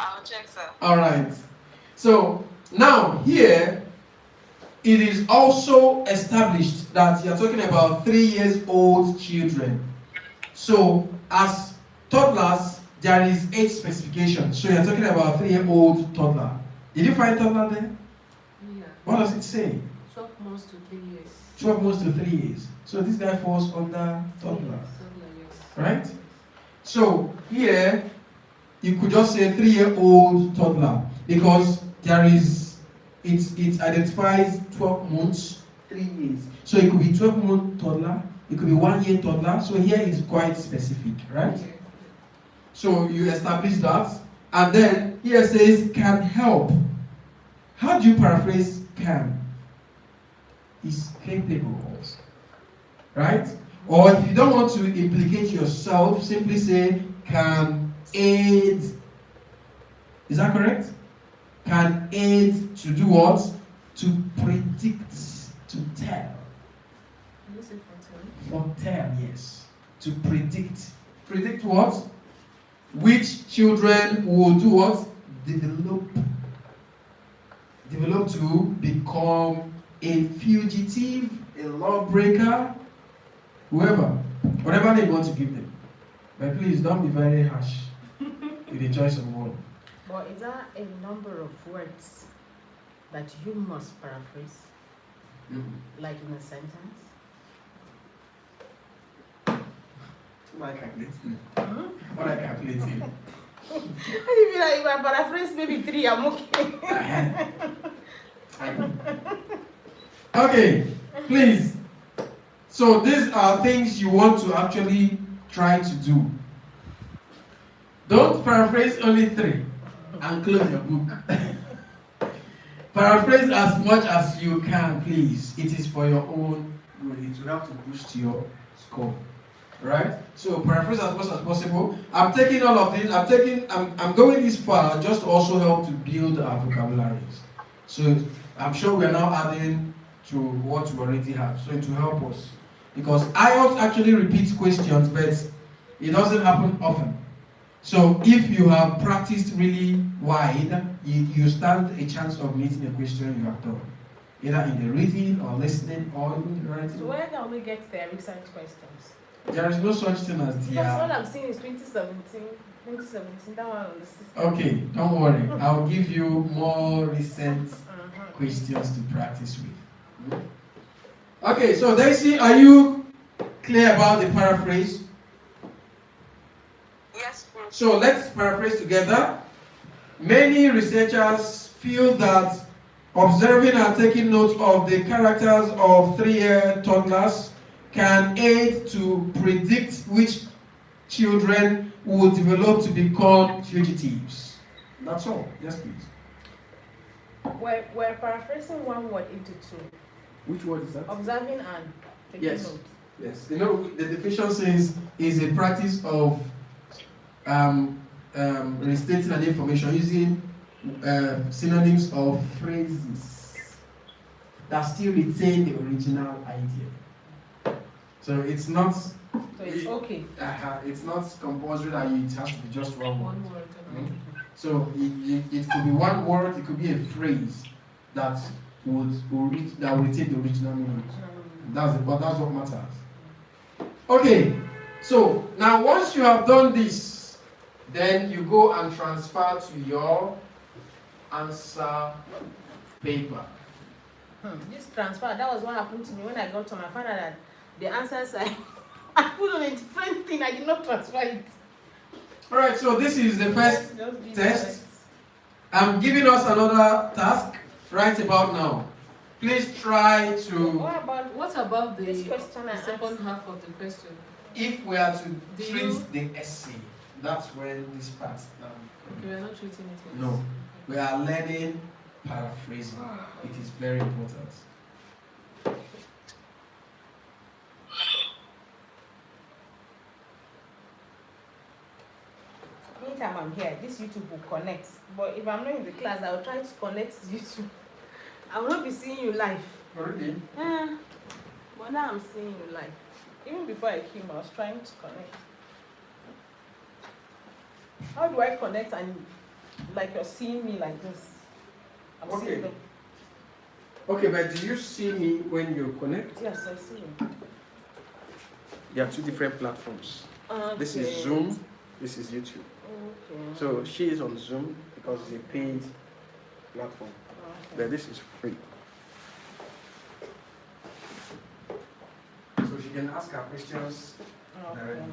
I'll check, sir. All right. So now here, it is also established that you're talking about 3 years old children. So as toddlers, there is age specification. So you're talking about 3-year-old toddler. Did you find toddler there? Yeah. What does it say? 12 months to 3 years. 12 months to 3 years. So this guy falls under toddler. Yes. Right? So here, you could just say 3-year-old toddler because there is, it identifies 12 months, 3 years. So it could be 12-month toddler, it could be 1-year toddler. So here is quite specific, right? Okay. So you establish that, and then here says can help. How do you paraphrase can? Is capable, right? Or if you don't want to implicate yourself, simply say can aid. Is that correct? Can aid to do what? To predict, to tell. You say foretell? Foretell, yes. To predict. Predict what? Which children will do what? Develop to become a fugitive, a lawbreaker, whoever, whatever they want to give them. But please don't be very harsh with the choice of word. But is there a number of words that you must paraphrase, like in a sentence? What I calculating? What I calculating? If I paraphrase maybe 3, I'm okay. Okay, please. So these are things you want to actually try to do. Don't paraphrase only 3 and close your book. Paraphrase as much as you can, please. It is for your own good. It will help to boost your score. Right? So paraphrase as much as possible. I'm taking all of this. I'm going this far just to also help to build our vocabularies. So I'm sure we are now adding to what we already have. So it will help us. Because IELTS actually repeats questions, but it doesn't happen often. So if you have practiced really wide, you stand a chance of meeting a question you have done. Either in the reading or listening or even the writing. So where can we get the recent questions? There is no such thing as the. Because all I'm seeing is 2017, that one on the system. Okay, don't worry. I'll give you more recent questions to practice with. Okay, so Daisy, are you clear about the paraphrase? Yes, please. So let's paraphrase together. Many researchers feel that observing and taking note of the characters of 3-year toddlers can aid to predict which children will develop to become fugitives. That's all. Yes, please. We're paraphrasing one word into 2. Which word is that? Observing and taking Yes. note. Yes. You know, the definition says is a practice of restating an information using synonyms of phrases that still retain the original idea. So it's not. So it's okay. It's not compulsory that it has to be just one word. One word. So it could be one word. It could be a phrase that will retain the original meaning. That's what matters. Okay. So now once you have done this, then you go and transfer to your answer paper. This transfer, that was what happened to me when I got to my father that The answers I put on a different thing. I did not transfer it. Alright, so this is the first Just be test. honest. I'm giving us another task right about now. Please try to, What about the this question I second asked? half of the question? if we are to Do treat you- the essay, that's when this part. Okay, we are not treating it yet. No, we are learning paraphrasing. It is very important. Meantime, I'm here. This YouTube will connect. But if I'm not in the class, I will try to connect to YouTube. I will not be seeing you live. Already? But now I'm seeing you live. Even before I came, I was trying to connect. How do I connect and like you're seeing me like this? I'm Okay. seeing them. Okay, but do you see me when you connect? Yes, I see you. There are two different platforms. Okay. This is Zoom, this is YouTube. Okay. So she is on Zoom because it's a paid platform. Okay. But this is free. So she can ask her questions directly.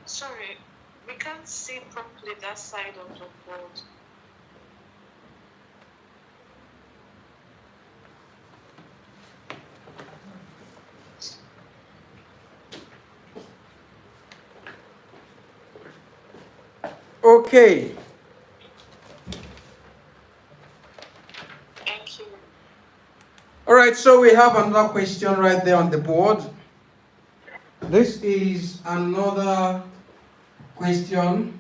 Sorry, we can't see properly that side of the board. Okay. Thank you. All right, so we have another question right there on the board. This is another question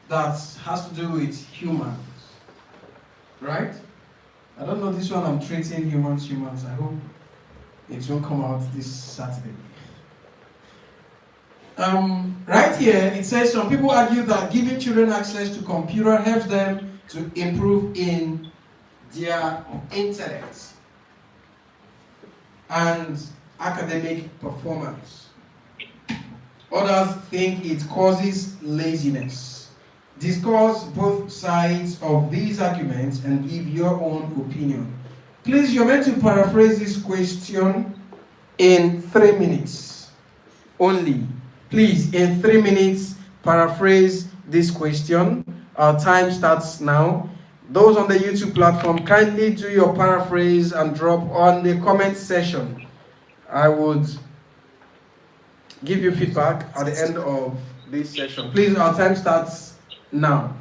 that has to do with humans, right? I don't know, this one I'm treating humans. I hope it won't come out this Saturday. Right here, it says some people argue that giving children access to computer helps them to improve in their intellect and academic performance. Others think it causes laziness. Discuss both sides of these arguments and give your own opinion. Please, you're meant to paraphrase this question in 3 minutes only. Please, in 3 minutes, paraphrase this question. Our time starts now. Those on the YouTube platform, kindly do your paraphrase and drop on the comment section. I would give you feedback at the end of this session. Please, our time starts now.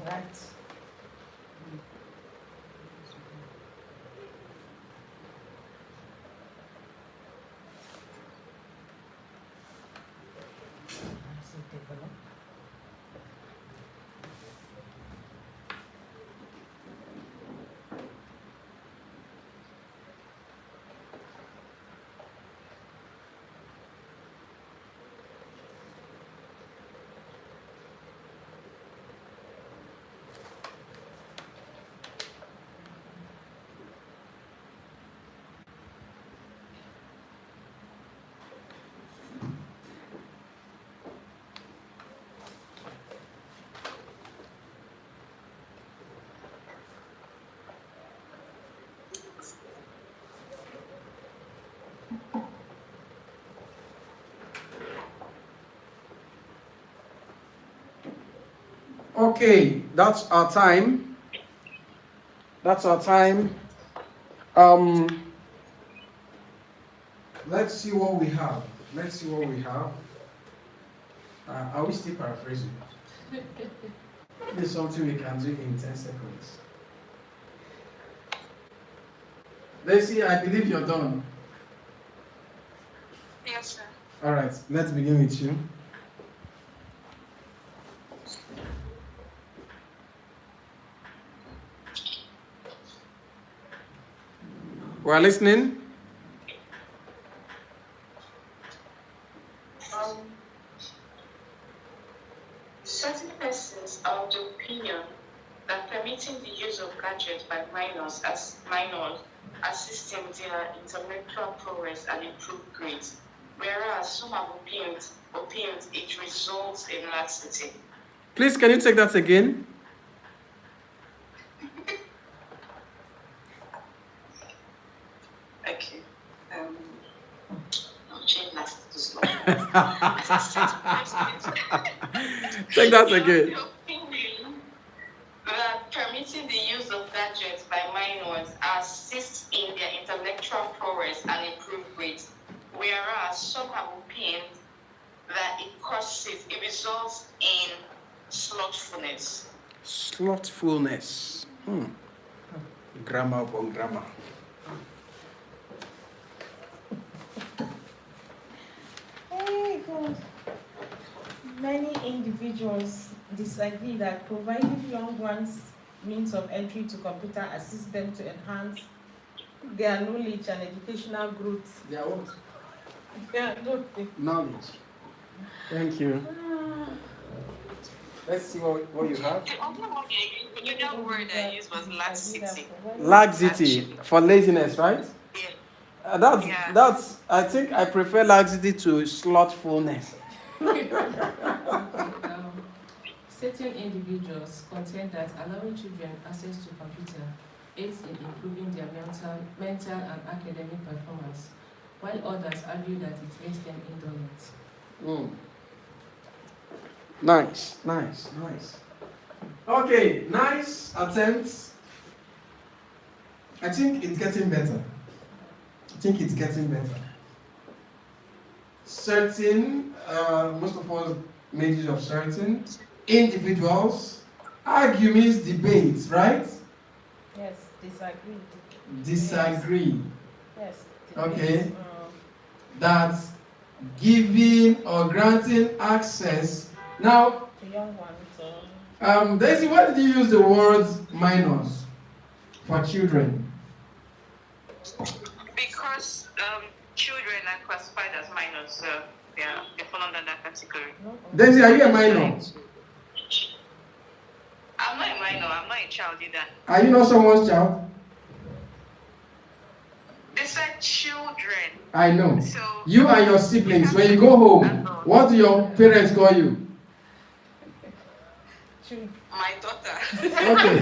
Right. Develop. Okay, that's our time. That's our time. Let's see what we have. Let's see what we have. Are we still paraphrasing? This is something we can do in 10 seconds. Lacey, I believe you're done. Yes, sir. All right, let's begin with you. We're listening. Certain persons gadgets by minors as minors assisting their intellectual progress and improved grades, whereas some have opined it results in laxity. Please, can you take that again? Okay. I'll change laxity to slow. Take that again. The opinion that permitting the use of gadgets by minors assists in their intellectual progress and improved grades, whereas some have opined that it results in slothfulness. Slothfulness. Grammar upon grammar. Hey, God. Many individuals disagree that providing young ones means of entry to computer assists them to enhance their knowledge and educational growth. Their what? Yeah, Knowledge. Thank you. Let's see what you have. The other word I used was laxity. Laxity for laziness, right? Yeah. That's. I think I prefer laxity to slothfulness. Certain individuals contend that allowing children access to computer aids in improving their mental and academic performance, while others argue that it makes them indolent. Nice. Okay, nice attempts. I think it's getting better. Certain, most of us made use of certain individuals. Argue means debate, right? Yes, Disagree. Yes. Okay. That giving or granting access. Now, The young ones. Daisy, why did you use the word minors for children? Because children are classified as minors, so they fall under that category. Daisy, are you a minor? I'm not a minor, I'm not a child either. Are you not someone's child? They said children. I know. So You and your siblings, when you go home, what do your parents call you? my daughter. Okay.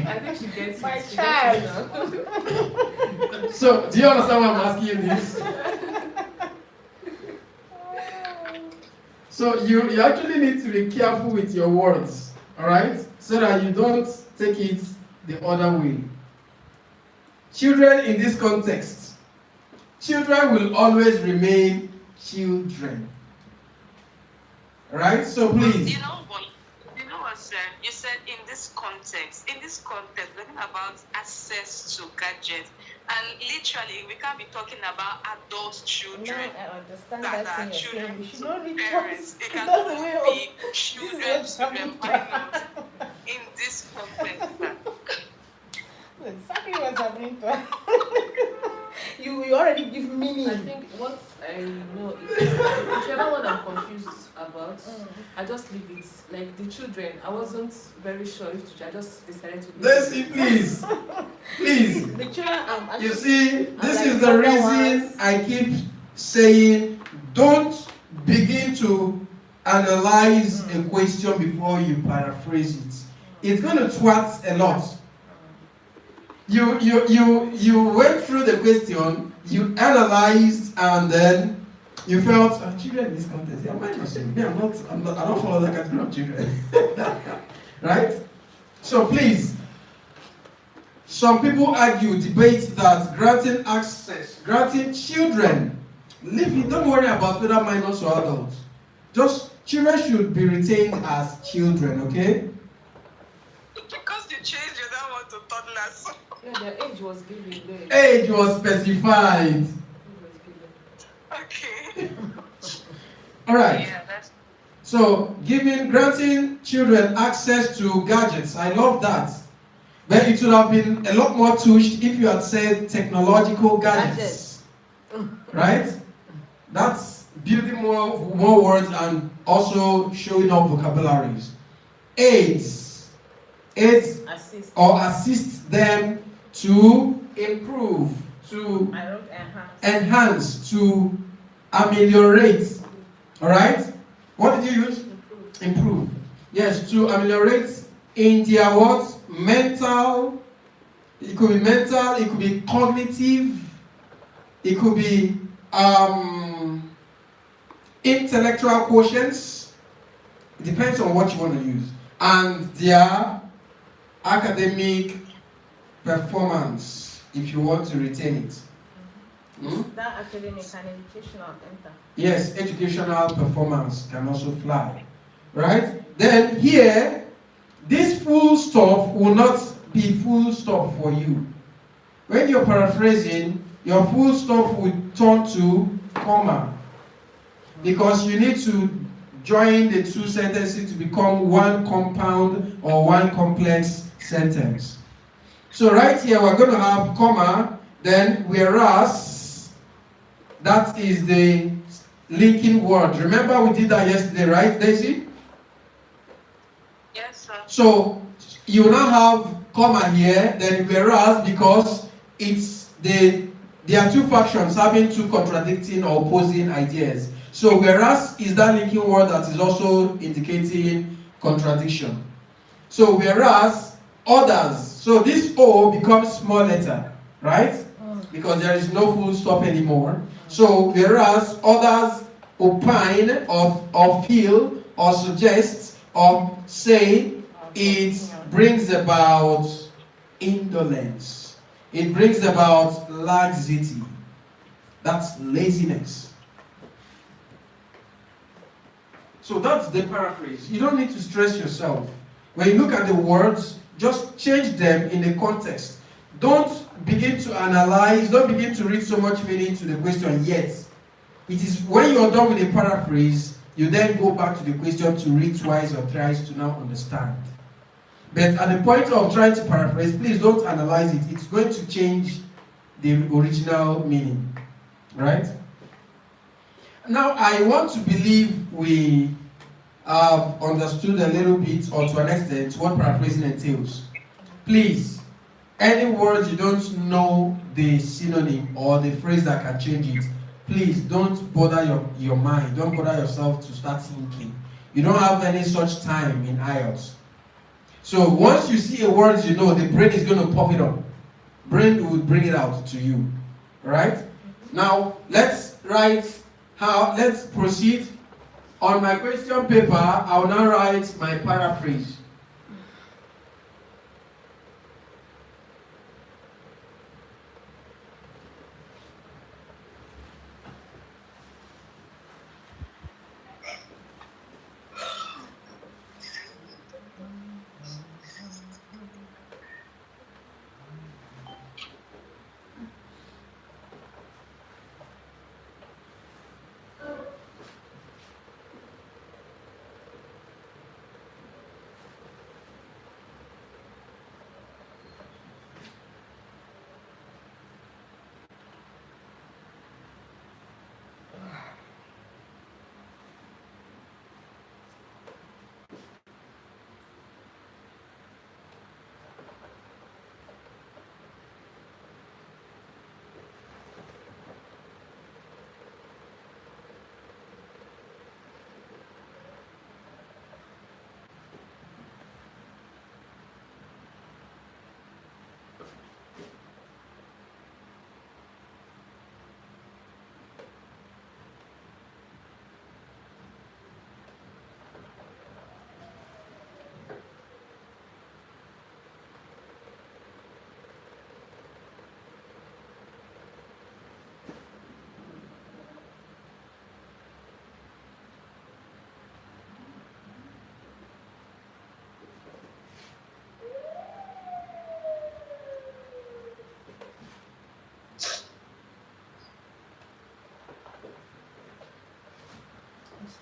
I think she gets My it. She child. Gets it now. So, do you understand why I'm asking you this? So, you actually need to be careful with your words, all right? So that you don't take it the other way. Children in this context, children will always remain children. Right? So please. You know what, sir? You said in this context, we're talking about access to gadgets. And literally, we can't be talking about adult children. No, I understand that that are thing you're children saying. We should to not read parents. books. It can That's the only way be of children minors in this context. exactly what's happening to her. you already give meaning. I think what I know is whichever one I'm confused about, I just leave it. Like the children, I wasn't very sure if to, I just decided to leave Let's it. see, please. Please. The children You see, this like is the younger reason ones. I keep saying don't begin to analyze a question before you paraphrase it. It's going to twat a lot. You went through the question, you analyzed, and then you felt children in this context. Yeah, mine was me. I don't follow that category of children. Right? So please, some people argue, debate that granting children, leave it, don't worry about whether minors or adults. Just children should be retained as children, okay? Because you changed, you don't want to toddlers. Yeah, their age was given. Age was specified. Okay. All right. Yeah, that's. So, granting children access to gadgets, I love that. But it would have been a lot more touched if you had said technological gadgets. Right? That's building more words and also showing up vocabularies. AIDS. aid Assist. or assist them to improve, to I wrote enhance. enhance, to ameliorate. All right? What did you use? Improve. Improve. Yes, to ameliorate in their what? Mental. It could be mental, it could be cognitive, it could be intellectual quotients. It depends on what you want to use. And their academic performance, if you want to retain it. That academic and educational enter. Yes, educational performance can also fly. Right? Then here, this full stop will not be full stop for you. When you're paraphrasing, your full stop will turn to comma. Because you need to join the two sentences to become one compound or one complex sentence. So right here we're going to have comma, then whereas, that is the linking word. Remember we did that yesterday, right, Daisy? Yes, sir. So you now have comma here, then whereas, because there are two factions having two contradicting or opposing ideas. So whereas is that linking word that is also indicating contradiction. So whereas others, so this O becomes small letter, right? Because there is no full stop anymore. So whereas others opine or feel or suggest or say, it brings about indolence. It brings about laxity. That's laziness. So that's the paraphrase. You don't need to stress yourself. When you look at the words, just change them in the context. Don't begin to analyze, don't begin to read so much meaning to the question yet. It is when you're done with the paraphrase, you then go back to the question to read twice or thrice to now understand. But at the point of trying to paraphrase, please don't analyze it. It's going to change the original meaning. Right? Now, I want to believe we have understood a little bit, or to an extent, what paraphrasing entails. Please, any words you don't know the synonym or the phrase that can change it, please don't bother your mind. Don't bother yourself to start thinking. You don't have any such time in IELTS. So once you see a word you know, the brain is going to pop it up. Brain will bring it out to you. Right? Now, let's proceed. On my question paper, I will now write my paraphrase.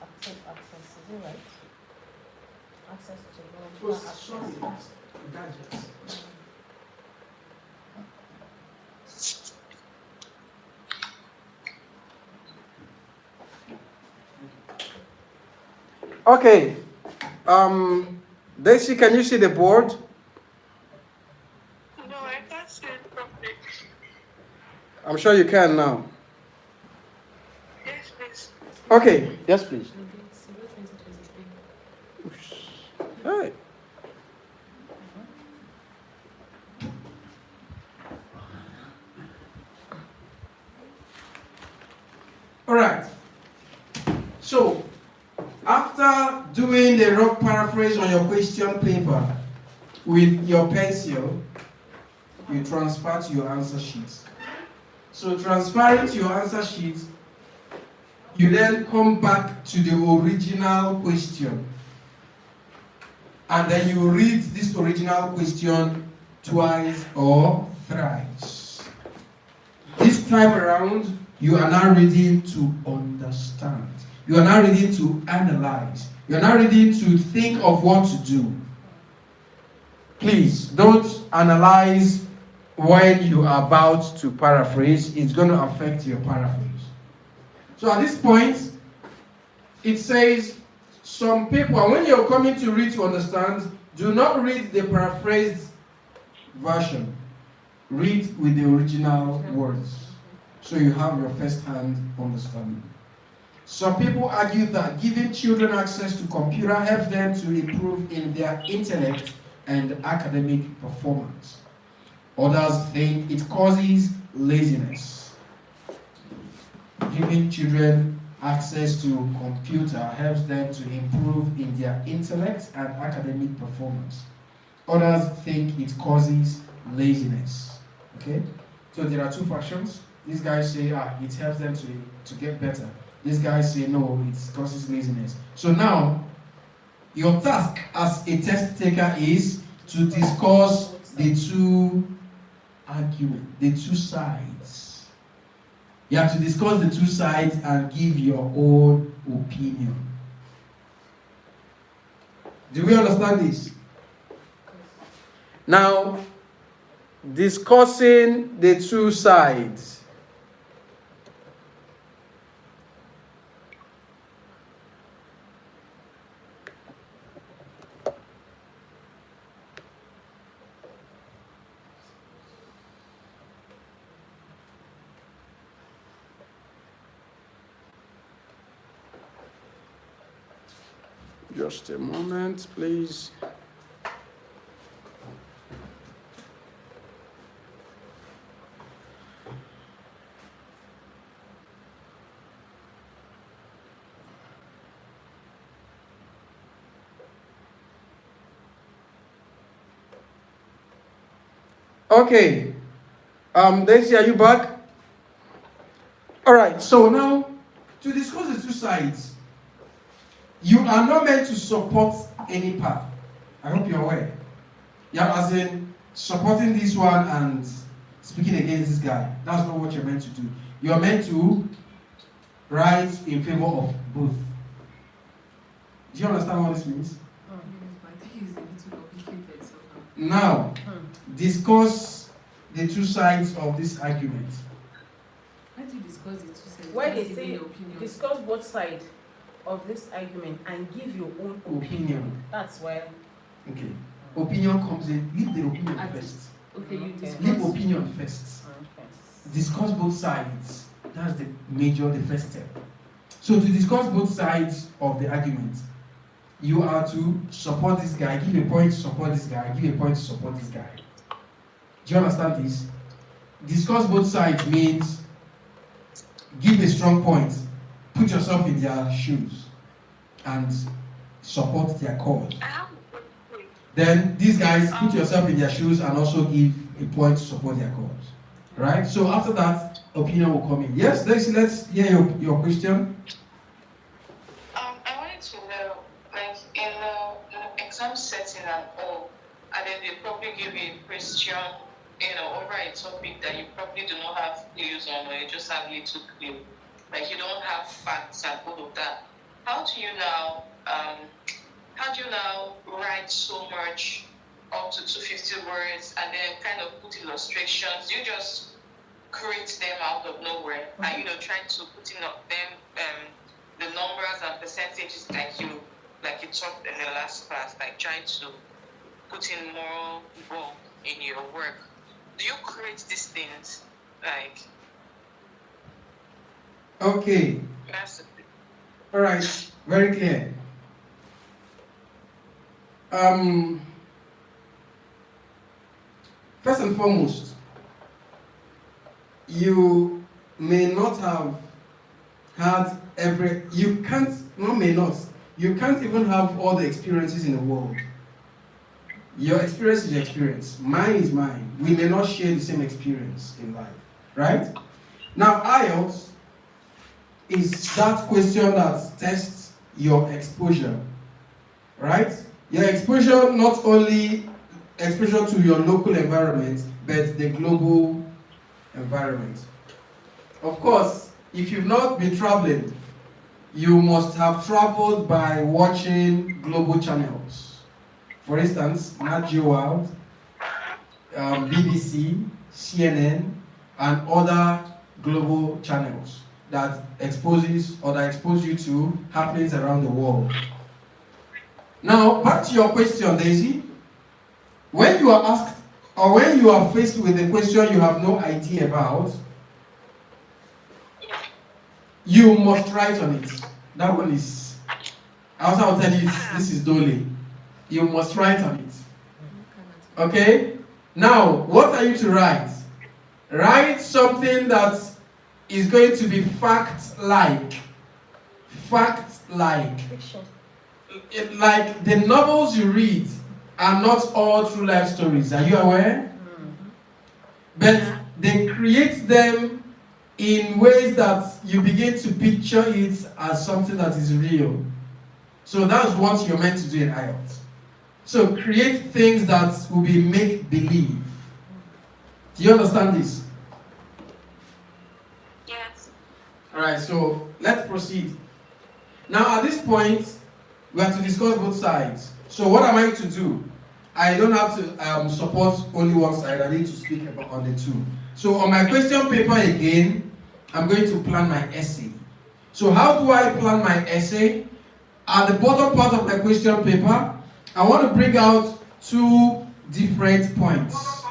Access, is it right? Access to It was showing gadgets. Okay. Daisy, can you see the board? I'm sure you can now. Yes, please. Okay. Yes, please. Civil 2023. Hey. All right. So, after doing the rough paraphrase on your question paper with your pencil, you transfer to your answer sheet. So, transferring to your answer sheet, you then come back to the original question. And then you read this original question twice or thrice. This time around, you are now reading to understand. You are now reading to analyze. You are now reading to think of what to do. Please don't analyze when you are about to paraphrase. It's going to affect your paraphrase. So at this point, it says, some people, when you're coming to read to understand, do not read the paraphrased version. Read with the original words, so you have your first-hand understanding. Some people argue that giving children access to computer helps them to improve in their intellect and academic performance. Others think it causes laziness. Giving children access to computer helps them to improve in their intellect and academic performance. Others think it causes laziness. Okay? So there are two factions. These guys say it helps them to get better. These guys say no, it causes laziness. So now, your task as a test taker is to discuss the two arguments, the two sides. You have to discuss the two sides and give your own opinion. Do we understand this? Now, discussing the two sides. Just a moment, please. Okay. Daisy, are you back? All right. So now, to discuss the two sides, you are not meant to support any path. I hope you're aware. Yeah, as in supporting this one and speaking against this guy. That's not what you're meant to do. You're meant to write in favor of both. Do you understand what this means? I think it's a little complicated somehow. Now, discuss the two sides of this argument. How do you discuss the two sides? Why Just they give say me your opinion. discuss both sides of this argument and give your own Opinion. That's why. Okay. Opinion comes in. Leave the opinion first. Okay, you Okay. Leave discuss. opinion first. Okay. Discuss both sides. That's the first step. So to discuss both sides of the argument, you are to support this guy, give a point to support this guy, give a point to support this guy. Do you understand this? Discuss both sides means give a strong point, put yourself in their shoes, and support their cause. Then these guys put yourself in their shoes and also give a point to support their cause. Right? So after that, opinion will come in. Yes, let's hear your question. I wanted to know, like in the exam setting and all, and then they probably give you a question, over a topic that you probably do not have clues on, or you just have little clue, like you don't have facts and all of that. How do you now write so much, up to 250 words, and then kind of put illustrations? You just create them out of nowhere, and trying to put in the numbers and percentages like you talked in the last class, like trying to put in more bulk in your work. Do you create these things? Like, Okay. That's it. All right. Very clear. First and foremost, you may not have had you can't even have all the experiences in the world. Your experience is your experience. Mine is mine. We may not share the same experience in life, right? Now, IELTS is that question that tests your exposure, right? Your exposure, not only exposure to your local environment, but the global environment. Of course, if you've not been traveling, you must have traveled by watching global channels. For instance, Nat Geo World, BBC, CNN, and other global channels that expose you to happenings around the world. Now, back to your question, Daisy. When you are asked, or when you are faced with a question you have no idea about, you must write on it. That one is, I will tell you, this is Dole. You must write on it. Okay? Now, what are you to write? Write something that is going to be fact-like. Fact-like. Like the novels you read are not all true life stories. Are you aware? But they create them in ways that you begin to picture it as something that is real. So that's what you're meant to do in IELTS. So create things that will be make-believe. Do you understand this? Yes. Alright, so let's proceed. Now at this point, we have to discuss both sides. So what am I to do? I don't have to support only one side. I need to speak about on the two. So on my question paper again, I'm going to plan my essay. So how do I plan my essay? At the bottom part of my question paper, I want to bring out two different points.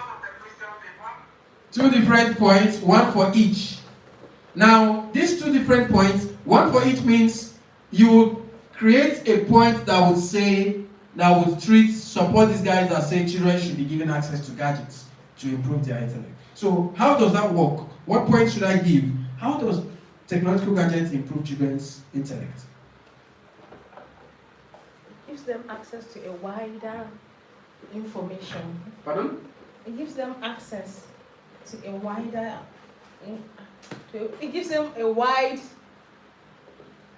Two different points, one for each. Now, these two different points, one for each means you create a point that would say, that would support these guys that say children should be given access to gadgets to improve their intellect. So how does that work? What point should I give? How does technological gadgets improve children's intellect? It gives them access to a wider information. Pardon? It gives them access to a wider, it gives them a wide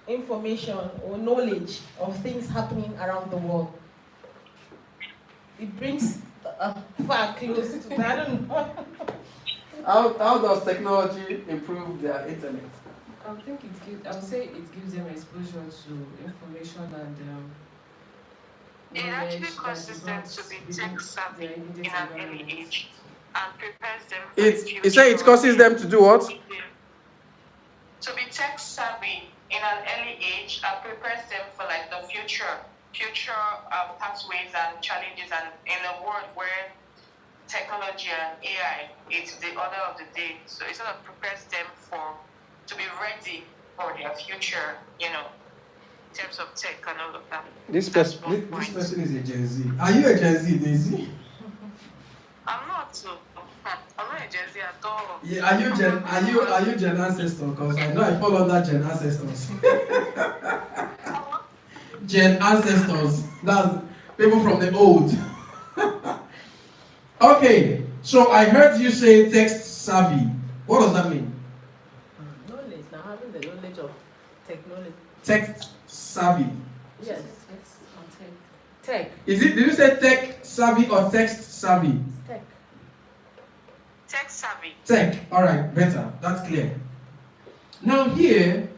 information or knowledge of things happening around the world. It brings far close to that. I don't know. How does technology improve their intellect? I would say it gives them exposure to information and It knowledge actually that causes is them not to be within tech savvy their immediate in an early environment. age and prepares them for the future. You say it causes them to do what? To be tech savvy in an early age and prepares them for like the future pathways and challenges, and in a world where technology and AI is the order of the day. So it sort of prepares them to be ready for their future, in terms of tech and all of that. This person is a Gen Z. Are you a Gen Z, Daisy? I'm not a Gen Z at all. Yeah, are you Gen ancestor? Because I know I fall under Gen ancestors. Gen ancestors. That's people from the old. Okay, so I heard you say text savvy. What does that mean? Knowledge, now having the knowledge of technology. Text savvy. Yes. Text or Tech. Did you say tech savvy or text savvy? Tech. Tech savvy. Tech. Alright, better. That's clear. Now here,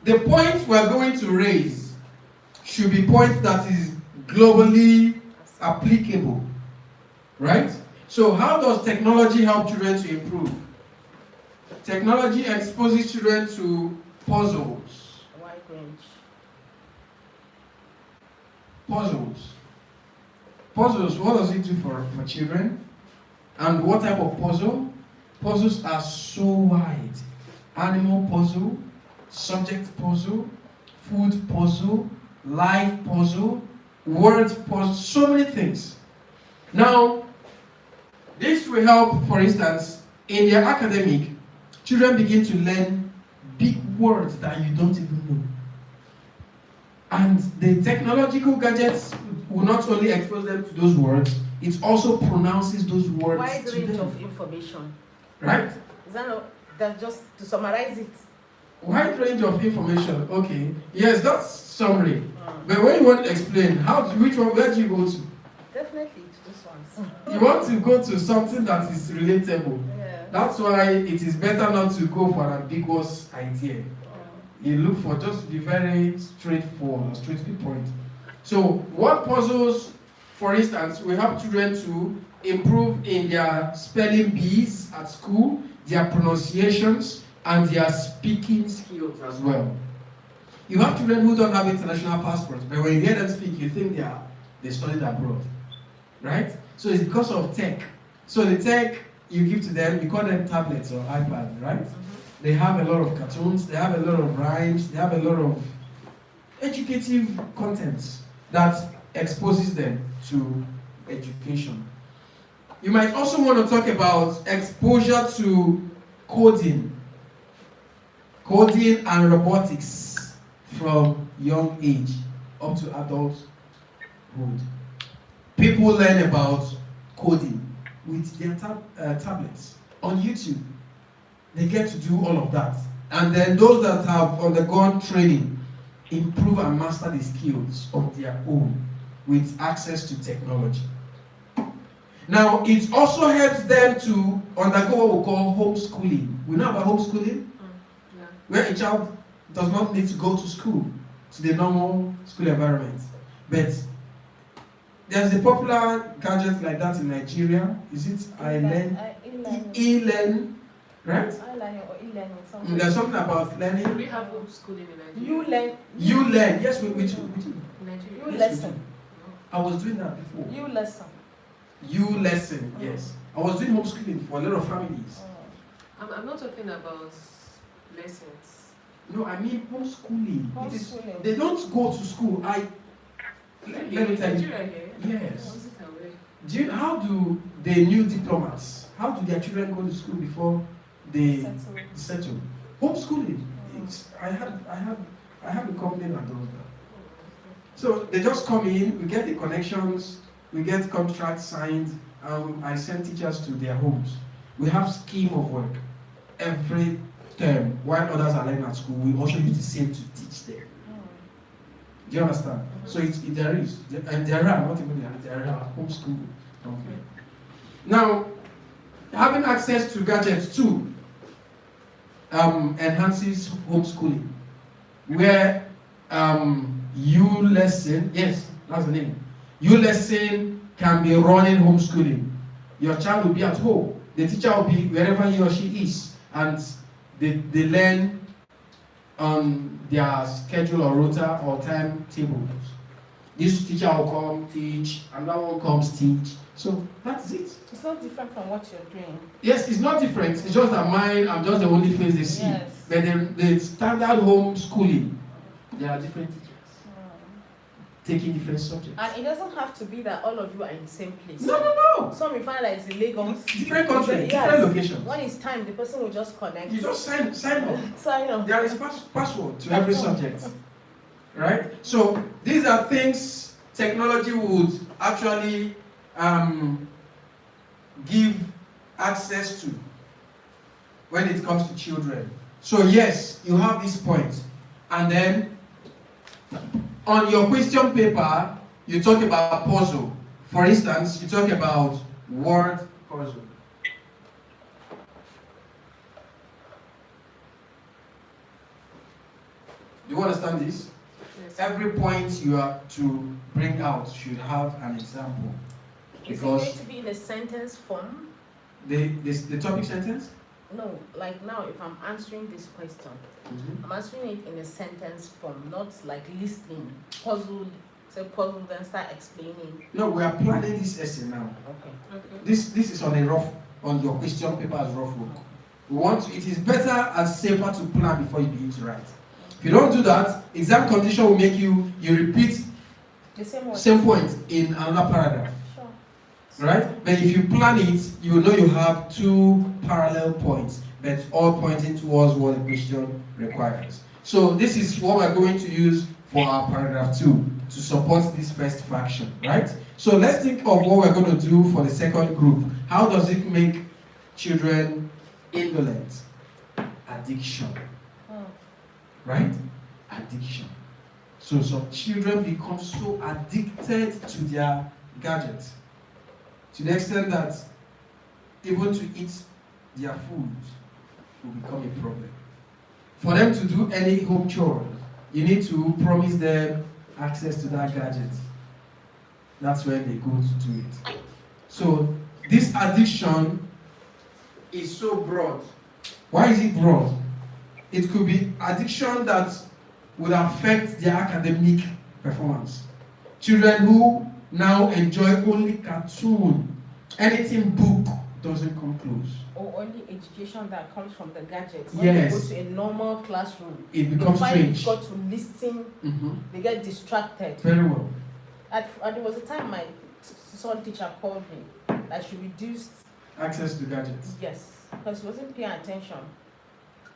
the point we're going to raise should be point that is globally applicable. Right? So how does technology help children to improve? Technology exposes children to puzzles. A wide range. Puzzles, what does it do for children? And what type of puzzle? Puzzles are so wide. Animal puzzle, subject puzzle, food puzzle, life puzzle, word puzzle, so many things. Now, this will help, for instance, in their academic, children begin to learn big words that you don't even know. And the technological gadgets will not only expose them to those words, it also pronounces those words Wide to range them. of information. Right? Is that not, that just to summarize it? Wide range of information. Okay. Yes, that's summary. But when you want to explain, which one, where do you go to? Definitely to this one. You want to go to something that is relatable. Yeah. That's why it is better not to go for an ambiguous idea. You look for just be very straightforward, straight to the point. So, word puzzles, for instance, we help children to improve in their spelling bees at school, their pronunciations, and their speaking skills as well. You have children who don't have international passports, but when you hear them speak, you think they studied abroad, right? So it's because of tech. So the tech you give to them, you call them tablets or iPad, right? They have a lot of cartoons, they have a lot of rhymes, they have a lot of educative content that exposes them to education. You might also want to talk about exposure to coding and robotics from young age up to adulthood. People learn about coding with their tablets on YouTube. They get to do all of that. And then those that have undergone training improve and master the skills on their own with access to technology. Now, it also helps them to undergo what we call homeschooling. We know about homeschooling? Yeah. Where a child does not need to go to school, to the normal school environment. But there's a popular gadget like that in Nigeria. Is it e-learn? Right? I-learning or e-learning. Something. There's something about learning. We have homeschooling in Nigeria. You learn. You learn. Yes, we do. In Nigeria. You Yes, lesson. I was doing that before. You lesson. You lesson, yes. I was doing homeschooling for a lot of families. I'm not talking about lessons. No, I mean homeschooling. Homeschooling. They don't go to school. Let me tell you. Nigeria here? Yes. I wasn't aware. How do the new diplomats, how do their children go to school before they settle? Homeschooling. I have a company that does that. So they just come in, we get the connections, we get contracts signed, and I send teachers to their homes. We have scheme of work every term. While others are learning at school, we also use the same to teach them. Do you understand? So there is, and there are, not even there are homeschool companies. Now, having access to gadgets too enhances homeschooling, where you lesson, yes, that's the name. You lesson can be running homeschooling. Your child will be at home. The teacher will be wherever he or she is, and they learn on their schedule or rota or timetables. This teacher will come teach, another one comes teach. So that's it. It's not different from what you're doing. Yes, it's not different. It's just that mine, I'm just the only face they see. Yes. But the standard home schooling, there are different teachers taking different subjects. And it doesn't have to be that all of you are in the same place. No. Some you find that it's in Lagos. Different countries, Yes. different locations. When it's time, the person will just connect. You just sign up. Sign up. There is password to every subject. Right? So these are things technology would actually give access to when it comes to children. So yes, you have this point. And then on your question paper, you talk about puzzle. For instance, you talk about word puzzle. Do you understand this? Yes. Every point you are to bring out should have an example. Is it Because going to be in a sentence form? the topic sentence? No, like now if I'm answering this question, I'm answering it in a sentence form, not like listening. Puzzle, say puzzle, then start explaining. No, we are planning this essay now. Okay. Okay. This is on your question paper as rough work. We want to, it is better and safer to plan before you begin to write. you don't do that, exam condition will make you repeat The same same point in another paragraph. Sure. Right? But if you plan it, you know you have two parallel points, but all pointing towards what the question requires. So this is what we're going to use for our paragraph 2 to support this first fraction, right? So let's think of what we're going to do for the second group. How does it make children indolent? Addiction. Right? Addiction. So some children become so addicted to their gadgets to the extent that even to eat their food will become a problem. For them to do any home chores, you need to promise them access to that gadget. That's when they go to do it. So this addiction is so broad. Why is it broad? It could be addiction that would affect their academic performance. Children who now enjoy only cartoon, anything book doesn't come close. Or only education that comes from the gadgets. Yes. When they go to a normal classroom, It becomes strange. They've got to listen, they get distracted. Very well. And there was a time my son teacher called me that she reduced Access to gadgets. yes, because he wasn't paying attention.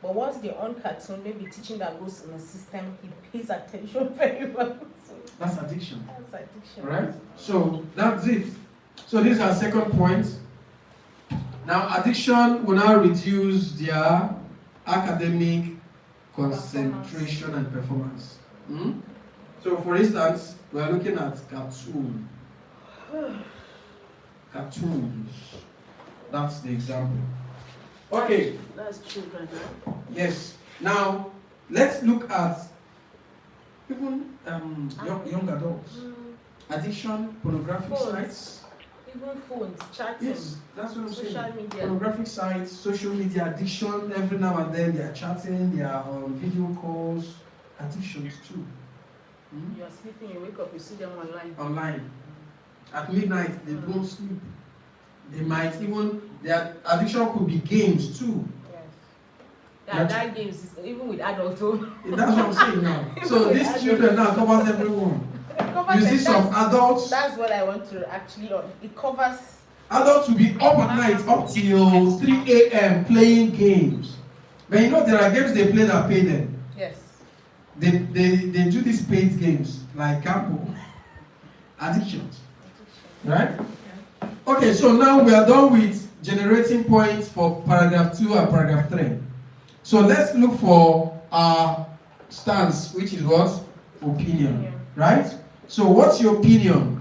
But once they're on cartoon, maybe teaching that goes in the system, he pays attention very well. So That's addiction. that's addiction. Right? So that's it. So this is our second point. Now addiction will now reduce their academic concentration and performance. So for instance, we are looking at cartoon. Cartoons. That's the example. Okay. That's children, right? Yes. Now let's look at even young adults. Addiction, pornographic Phones. sites. Even phones, chatting, Yes, that's what I'm saying. social media. Pornographic sites, social media addiction. Every now and then they are chatting, they are on video calls. Addictions too. You are sleeping, you wake up, you see them online. Online. At midnight they don't sleep. They might even, their addiction could be games too. Yes. Yeah, that games is even with adults too. That's what I'm saying now. So these children now covers everyone. You see some adults. That's what I want to actually. It covers. Adults will be up at night up till 3 a.m. playing games. But you know there are games they play that pay them. Yes. They do these paid games like gamble. Addictions. Right? Yeah. Okay, so now we are done with generating points for paragraph 2 and paragraph 3. So let's look for our stance, which is what? Opinion. Right? So what's your opinion?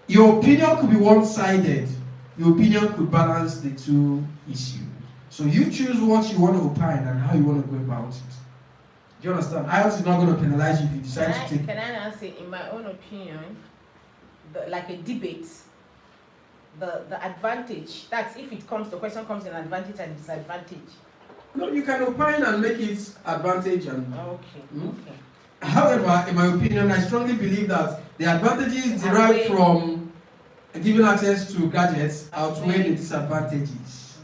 Your opinion could be one-sided. Your opinion could balance the two issues. So you choose what you want to opine and how you want to go about it. Do you understand? IELTS is not going to penalize you if you decide to take. Can I now say, in my own opinion, like a debate, the advantage, that's if it comes, the question comes in advantage and disadvantage. No, you can opine and make it advantage and. Okay. Okay. However, in my opinion, I strongly believe that the advantages derived from giving access to gadgets outweigh the disadvantages.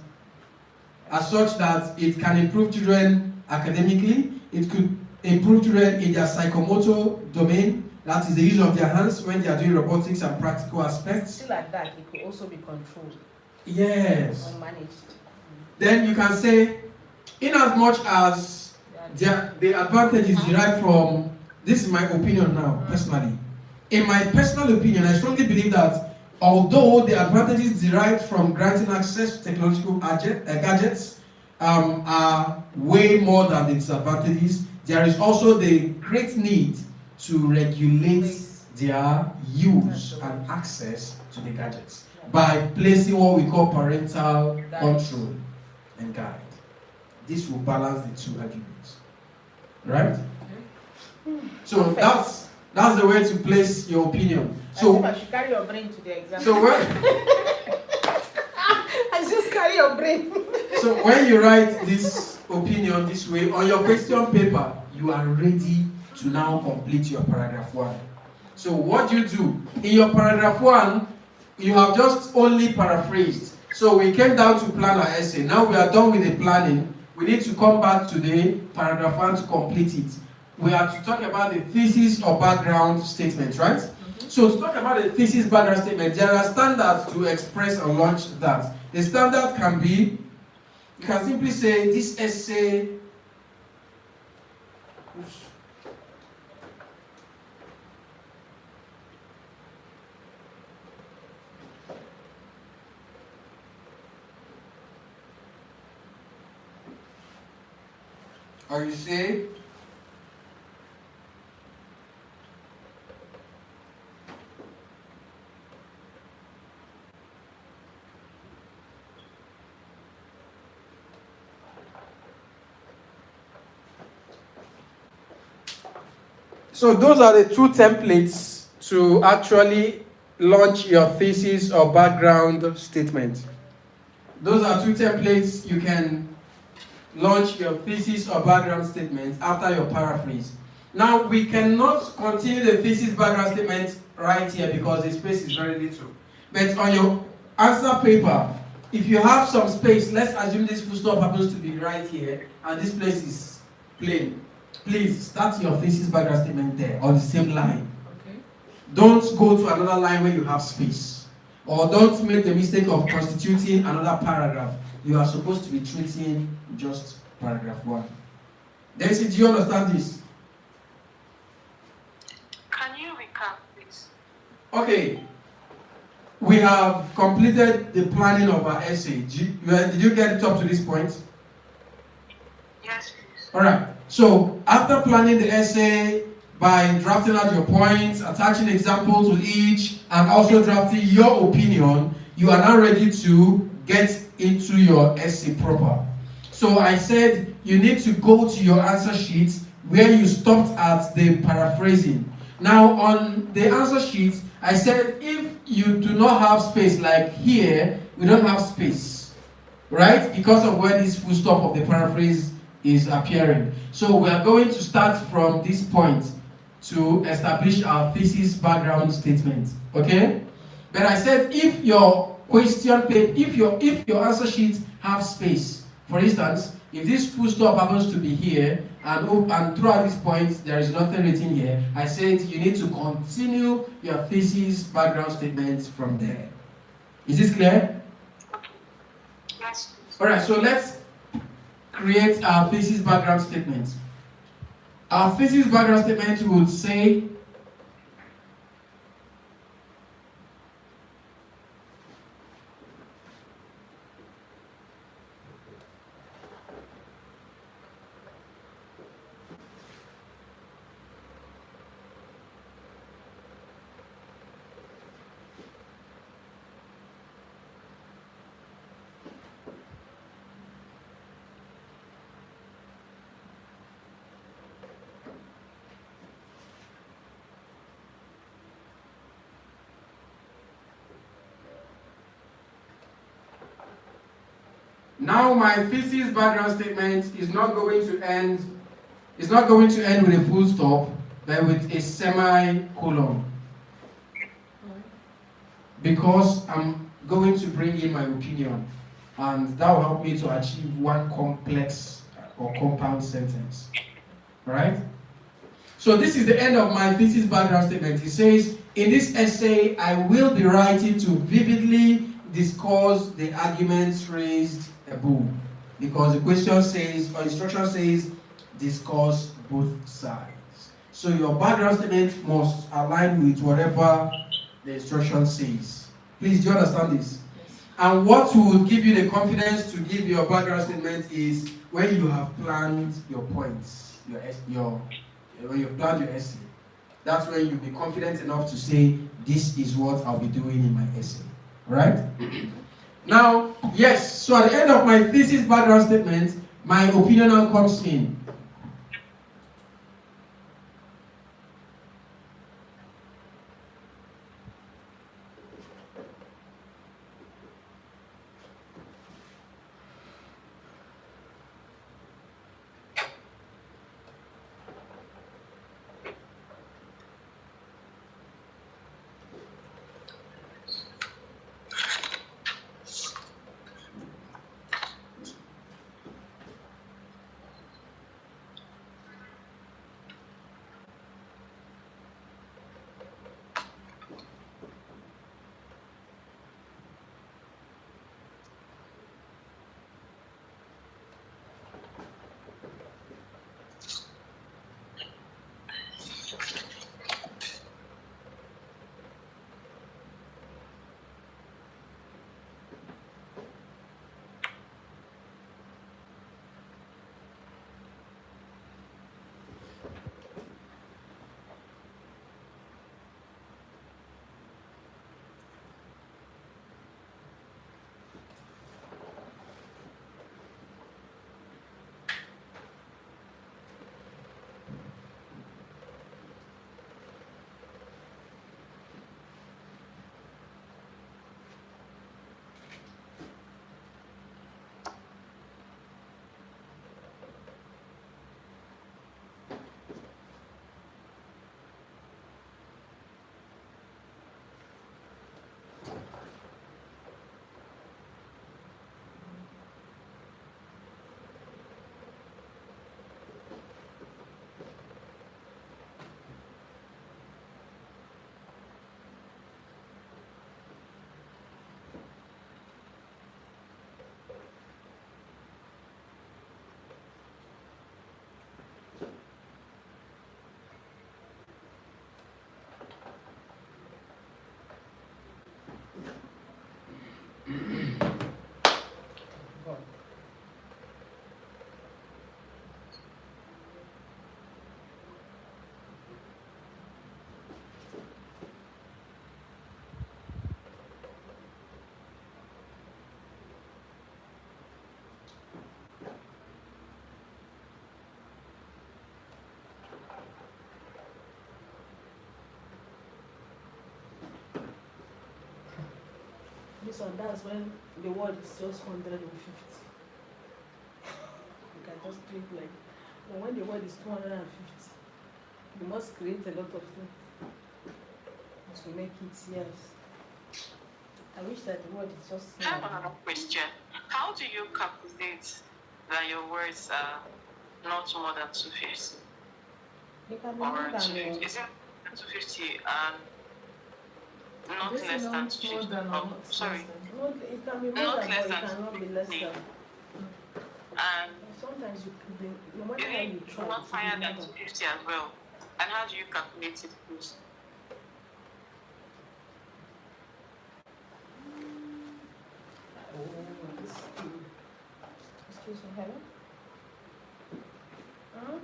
As such that it can improve children academically, it could improve children in their psychomotor domain, that is the use of their hands when they are doing robotics and practical aspects. Still like that, it could also be controlled. Yes. Or managed. Then you can say, in as much as the advantage is derived from, this is my opinion now, personally. In my personal opinion, I strongly believe that although the advantages derived from granting access to technological gadgets are way more than the disadvantages, there is also the great need to regulate their use and access to the gadgets by placing what we call parental control and guide. This will balance the two arguments. Right? So that's the way to place your opinion. So I should carry your brain to the exam. So when I just carry your brain. So when you write this opinion this way on your question paper, you are ready to now complete your paragraph 1. So what you do in your paragraph 1, you have just only paraphrased. So we came down to plan our essay. Now we are done with the planning. We need to come back to the paragraph 1 to complete it. we are to talk about the thesis or background statement, right? So to talk about the thesis background statement, there are standards to express and launch that. The standard can be, you can simply say this essay, or you say, so those are the two templates to actually launch your thesis or background statement. Those are two templates you can launch your thesis or background statement after your paraphrase. Now, we cannot continue the thesis background statement right here because the space is very little. But on your answer paper, if you have some space, let's assume this full stop happens to be right here and this place is plain. Please start your thesis background statement there on the same line. Okay. Don't go to another line where you have space. Or don't make the mistake of constituting another paragraph. You are supposed to be treating just paragraph 1. Daisy, do you understand this? Can you recap, please? Okay. We have completed the planning of our essay. Did you get it up to this point? Yes, please. Alright. So, after planning the essay by drafting out your points, attaching examples to each, and also drafting your opinion, you are now ready to get into your essay proper. So I said you need to go to your answer sheet where you stopped at the paraphrasing. Now on the answer sheet, I said if you do not have space, like here, we don't have space, right? Because of where this full stop of the paraphrase is appearing. So we are going to start from this point to establish our thesis background statement, okay? But I said if your question paper, if your answer sheet have space, for instance, if this full stop happens to be here and throughout this point there is nothing written here, I said you need to continue your thesis background statement from there. Is this clear? Yes, please. Alright, so let's create our thesis background statement. Our thesis background statement would say now my thesis background statement is not going to end with a full stop, but with a semicolon. Because I'm going to bring in my opinion, and that will help me to achieve one complex or compound sentence. Right? So this is the end of my thesis background statement. It says, in this essay, I will be writing to vividly discuss the arguments raised above. Because the question says, or instruction says, discuss both sides. So your background statement must align with whatever the instruction says. Please, do you understand this? Yes. And what will give you the confidence to give your background statement is when you have planned your points, when you've planned your essay. That's when you'll be confident enough to say, this is what I'll be doing in my essay. Right? Now, yes, so at the end of my thesis background statement, my opinion now comes in. this one, that's when the word is just 150. You can just do it like, but when the word is 250, you must create a lot of things to make it, yes. I wish that the word is just. I have another question. How do you calculate that your words are not more than 250? It can be Or more than 250? Is it 250 and not This less is than not more 250? than or Oh, not sorry. less than. no, it can be more Not than, less but it than cannot be less 250. than. And Sometimes you could be, no matter is how you it try, not it will higher be than more than. 250 as well? And how do you calculate it, please? Excuse me, hello? Huh?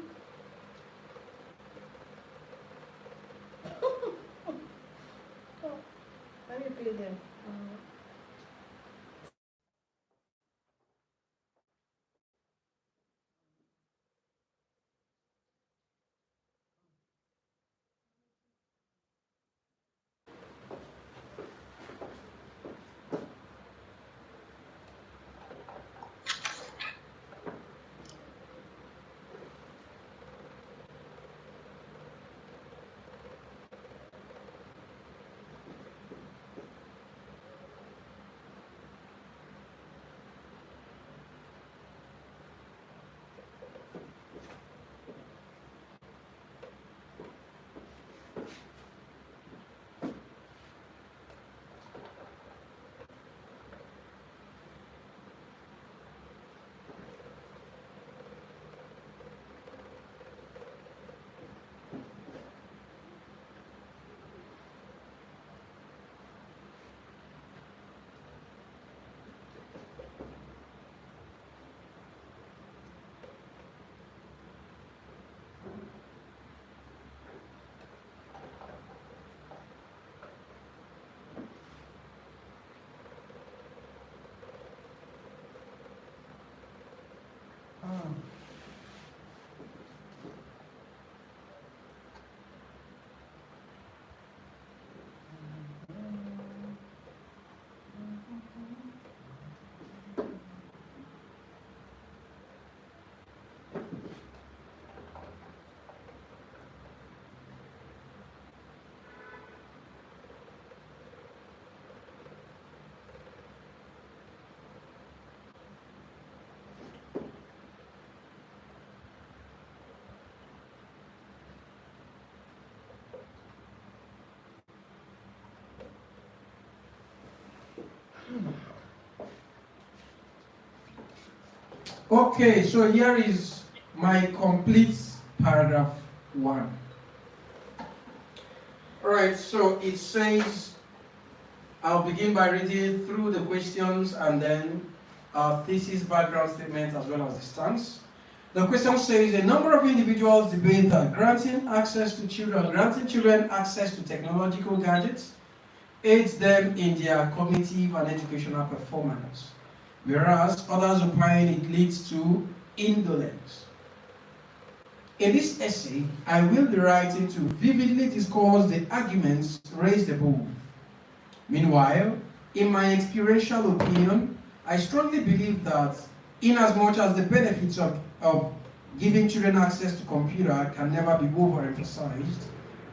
Oh, let me play them. Okay, so here is my complete paragraph 1. Alright, so it says, I'll begin by reading through the questions and then our thesis background statement as well as the stance. The question says, a number of individuals debate that granting children access to technological gadgets aids them in their cognitive and educational performance, whereas others opine it leads to indolence. In this essay, I will be writing to vividly discuss the arguments raised above. Meanwhile, in my experiential opinion, I strongly believe that inasmuch as the benefits of giving children access to computer can never be overemphasized,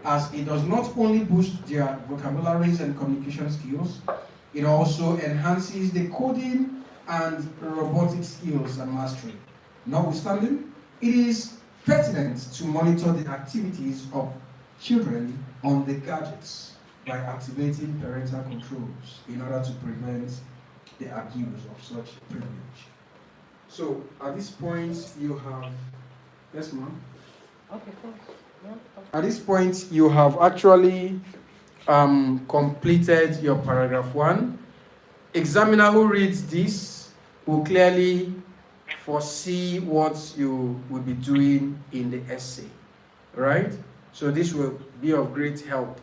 as it does not only boost their vocabularies and communication skills, it also enhances the coding and robotic skills and mastery. Notwithstanding, it is pertinent to monitor the activities of children on the gadgets by activating parental controls in order to prevent the abuse of such privilege. So at this point you have, yes ma'am? Okay, thanks. Yeah, okay. At this point you have actually completed your paragraph 1. Examiner who reads this will clearly foresee what you will be doing in the essay, right? So this will be of great help.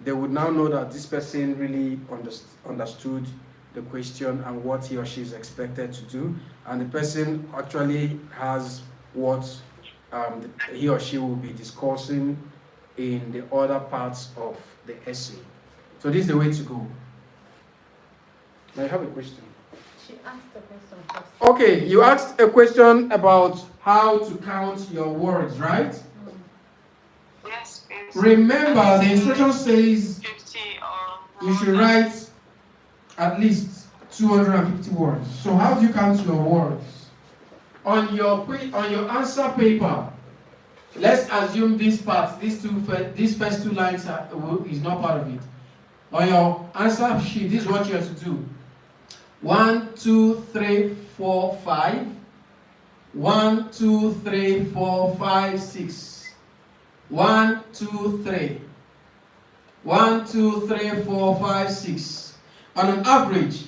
They would now know that this person really understood the question and what he or she is expected to do, and the person actually has what he or she will be discussing in the other parts of the essay. So this is the way to go. I have a question. She asked the question first. Okay, you asked a question about how to count your words, right? Yes, please. Remember, the instruction says 50 or you should write at least 250 words. So how do you count your words? On your answer paper, let's assume this part, these first two lines is not part of it. On your answer sheet, this is what you have to do. 1, 2, 3, 4, 5. 1, 2, 3, 4, 5, 6. 1, 2, 3. 1, 2, 3, 4, 5, 6. On an average,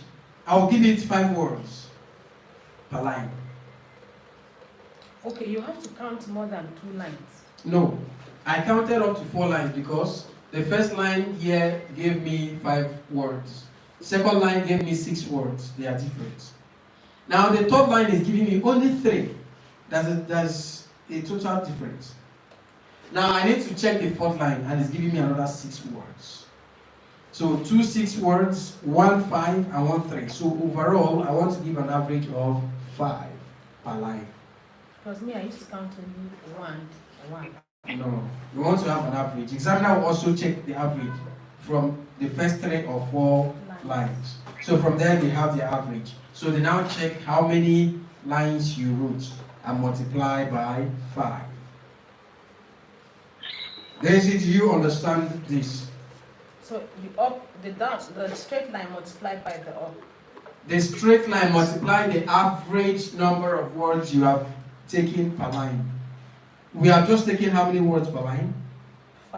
I'll give it 5 words per line. Okay, you have to count more than 2 lines. No, I counted up to 4 lines because the first line here gave me 5 words. Second line gave me 6 words. They are different. Now the third line is giving me only 3. That's a total difference. Now I need to check the fourth line and it's giving me another 6 words. So 2 6 words, 1 5 and 1 3. So overall I want to give an average of 5 per line. Because me, I used to count only 1. No, we want to have an average. Examiner will also check the average from the first 3 or 4 lines. So from there they have the average. So they now check how many lines you wrote and multiply by 5. Daisy, do you understand this? So you up, the straight line multiplied by the up. The straight line multiply the average number of words you have taken per line. We are just taking how many words per line?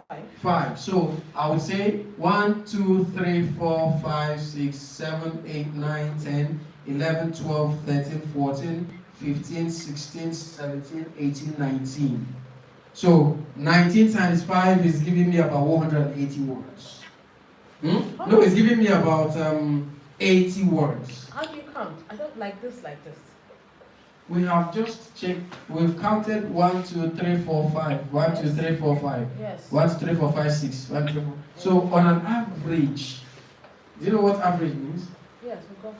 5. 5. So I would say 1, 2, 3, 4, 5, 6, 7, 8, 9, 10, 11, 12, 13, 14, 15, 16, 17, 18, 19. So 19 times 5 is giving me about 180 words. No, it's giving me about 80 words. How do you count? I don't like this. We have just checked, we've counted 1, 2, 3, 4, 5. 1, 2, 3, 4, 5. Yes. 1, 2, 3, 4, 5, 6. 1, 2, 3, 4. So on an average, do you know what average means? Yes, we got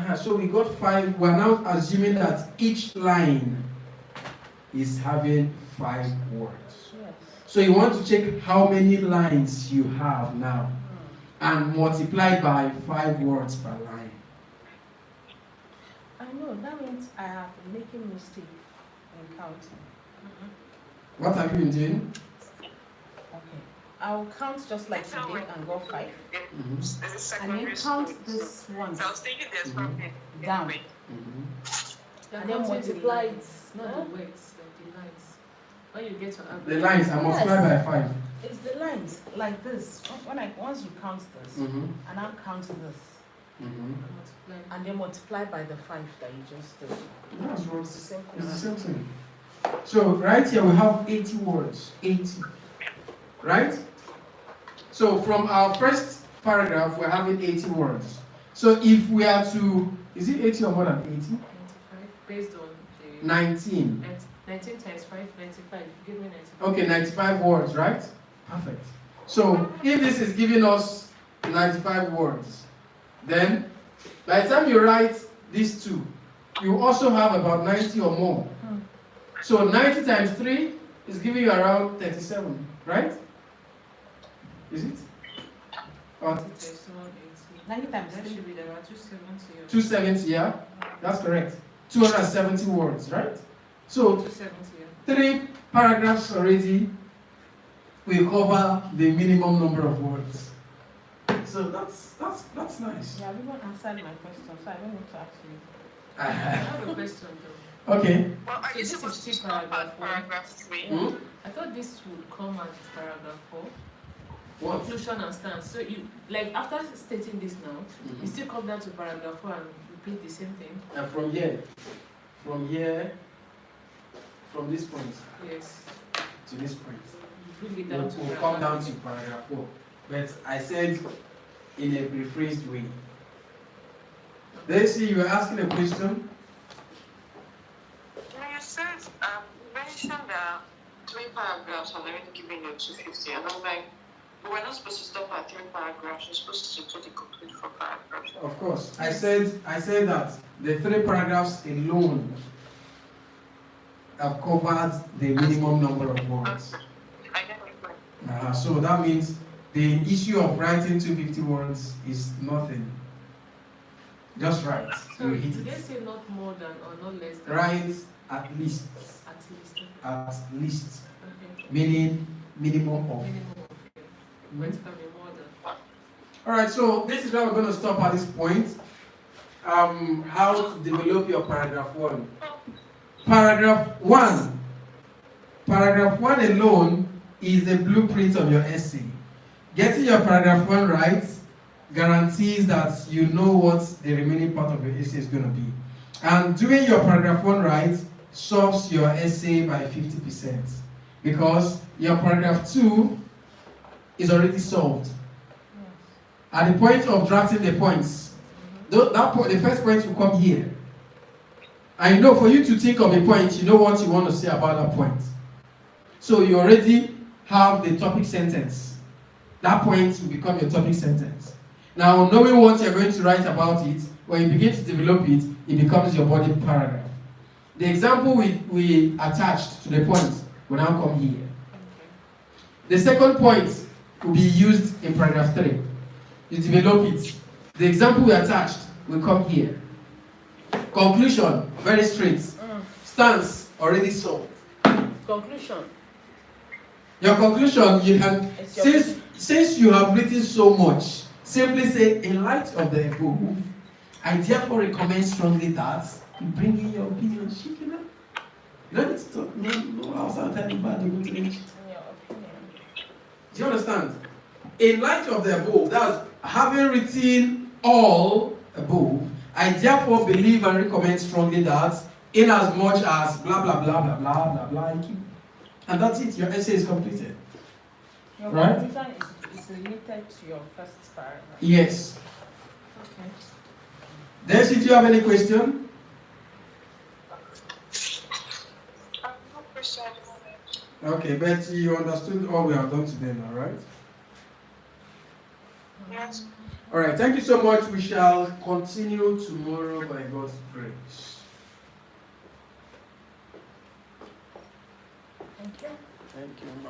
5. So we got 5. We're now assuming that each line is having 5 words. Yes. So you want to check how many lines you have now and multiply by 5 words per line. I know, that means I have been making mistake in counting. What have you been doing? Okay. I'll count just like you did and go 5. And then count this one So I was thinking there's probably down. And And then then multiply it, multiply. not Huh? the words, like the lines. When you get to average. The lines are multiplied by 5. It's the lines like this. Once you count this, and I'll count this, Multiply. and then multiply by the 5 that you just did. That's what It's the same it's the thing. same thing. So right here we have 80 words. 80. Right? So from our first paragraph we're having 80 words. So if we are to, is it 80 or more than 80? 95, based on the 19. 19 times 5, 95. Give me 95. Okay, 95 words, right? Perfect. So if this is giving us 95 words, then by the time you write these two, you also have about 90 or more. So 90 times 3 is giving you around 37, right? Is it? Or 90 times 180. 90 times That 3. should be around 270. 270, yeah? That's correct. 270 words, right? So 270, yeah. 3 paragraphs already will cover the minimum number of words. So that's nice. Yeah, everyone answered my question, so I don't need to ask you. I have a question though. Okay. Well, are So you this supposed is to still stop paragraph at one. paragraph 3? I thought this would come at paragraph 4. What? Conclusion and stance. So you, like after stating this now, you still come down to paragraph 4 and repeat the same thing? And from this point Yes. to this point, You bring it we'll down to come down paragraph to paragraph 4. But I said in a rephrased way. Daisy, you were asking a question? Yeah, you said, you mentioned that 3 paragraphs are already giving you 250, and I'm like, But we're not supposed to stop at 3 paragraphs. We're supposed to do the complete 4 paragraphs. Of course. I said that the 3 paragraphs alone have covered the minimum number of words. I get it. So that means the issue of writing 250 words is nothing. Just write. So You hit did they it. say not more than or not less than? Write at least. At least. At least. Okay. Meaning minimum of. Minimum. But it can be more than. Alright, so this is where we're going to stop at this point. How to develop your paragraph 1. Paragraph 1. Paragraph 1 alone is the blueprint of your essay. Getting your paragraph 1 right guarantees that you know what the remaining part of your essay is going to be. And doing your paragraph 1 right solves your essay by 50%. Because your paragraph 2 is already solved. At the point of drafting the points, the first point will come here. And you know, for you to think of a point, you know what you want to say about that point. So you already have the topic sentence. That point will become your topic sentence. Now, knowing what you're going to write about it, when you begin to develop it, it becomes your body paragraph. The example we attached to the point will now come here. The second point will be used in paragraph 3. You develop it. The example we attached will come here. Conclusion, very straight. Stance, already solved. Conclusion. Your conclusion, you can, since you have written so much, simply say, in light of the above, I therefore recommend strongly that you bring in your opinion. You don't need to talk, no outside time about the good thing. Do you understand? In light of the above, that's having written all above, I therefore believe and recommend strongly that in as much as blah blah blah blah blah blah blah, and that's it. Your essay is completed. Your right? conclusion is limited to your first paragraph. Yes. Okay. Desi, do you have any question? No question. Okay, but you understood all we have done today now, right? Yes. All right, thank you so much. We shall continue tomorrow by God's grace. Thank you. Thank you, ma.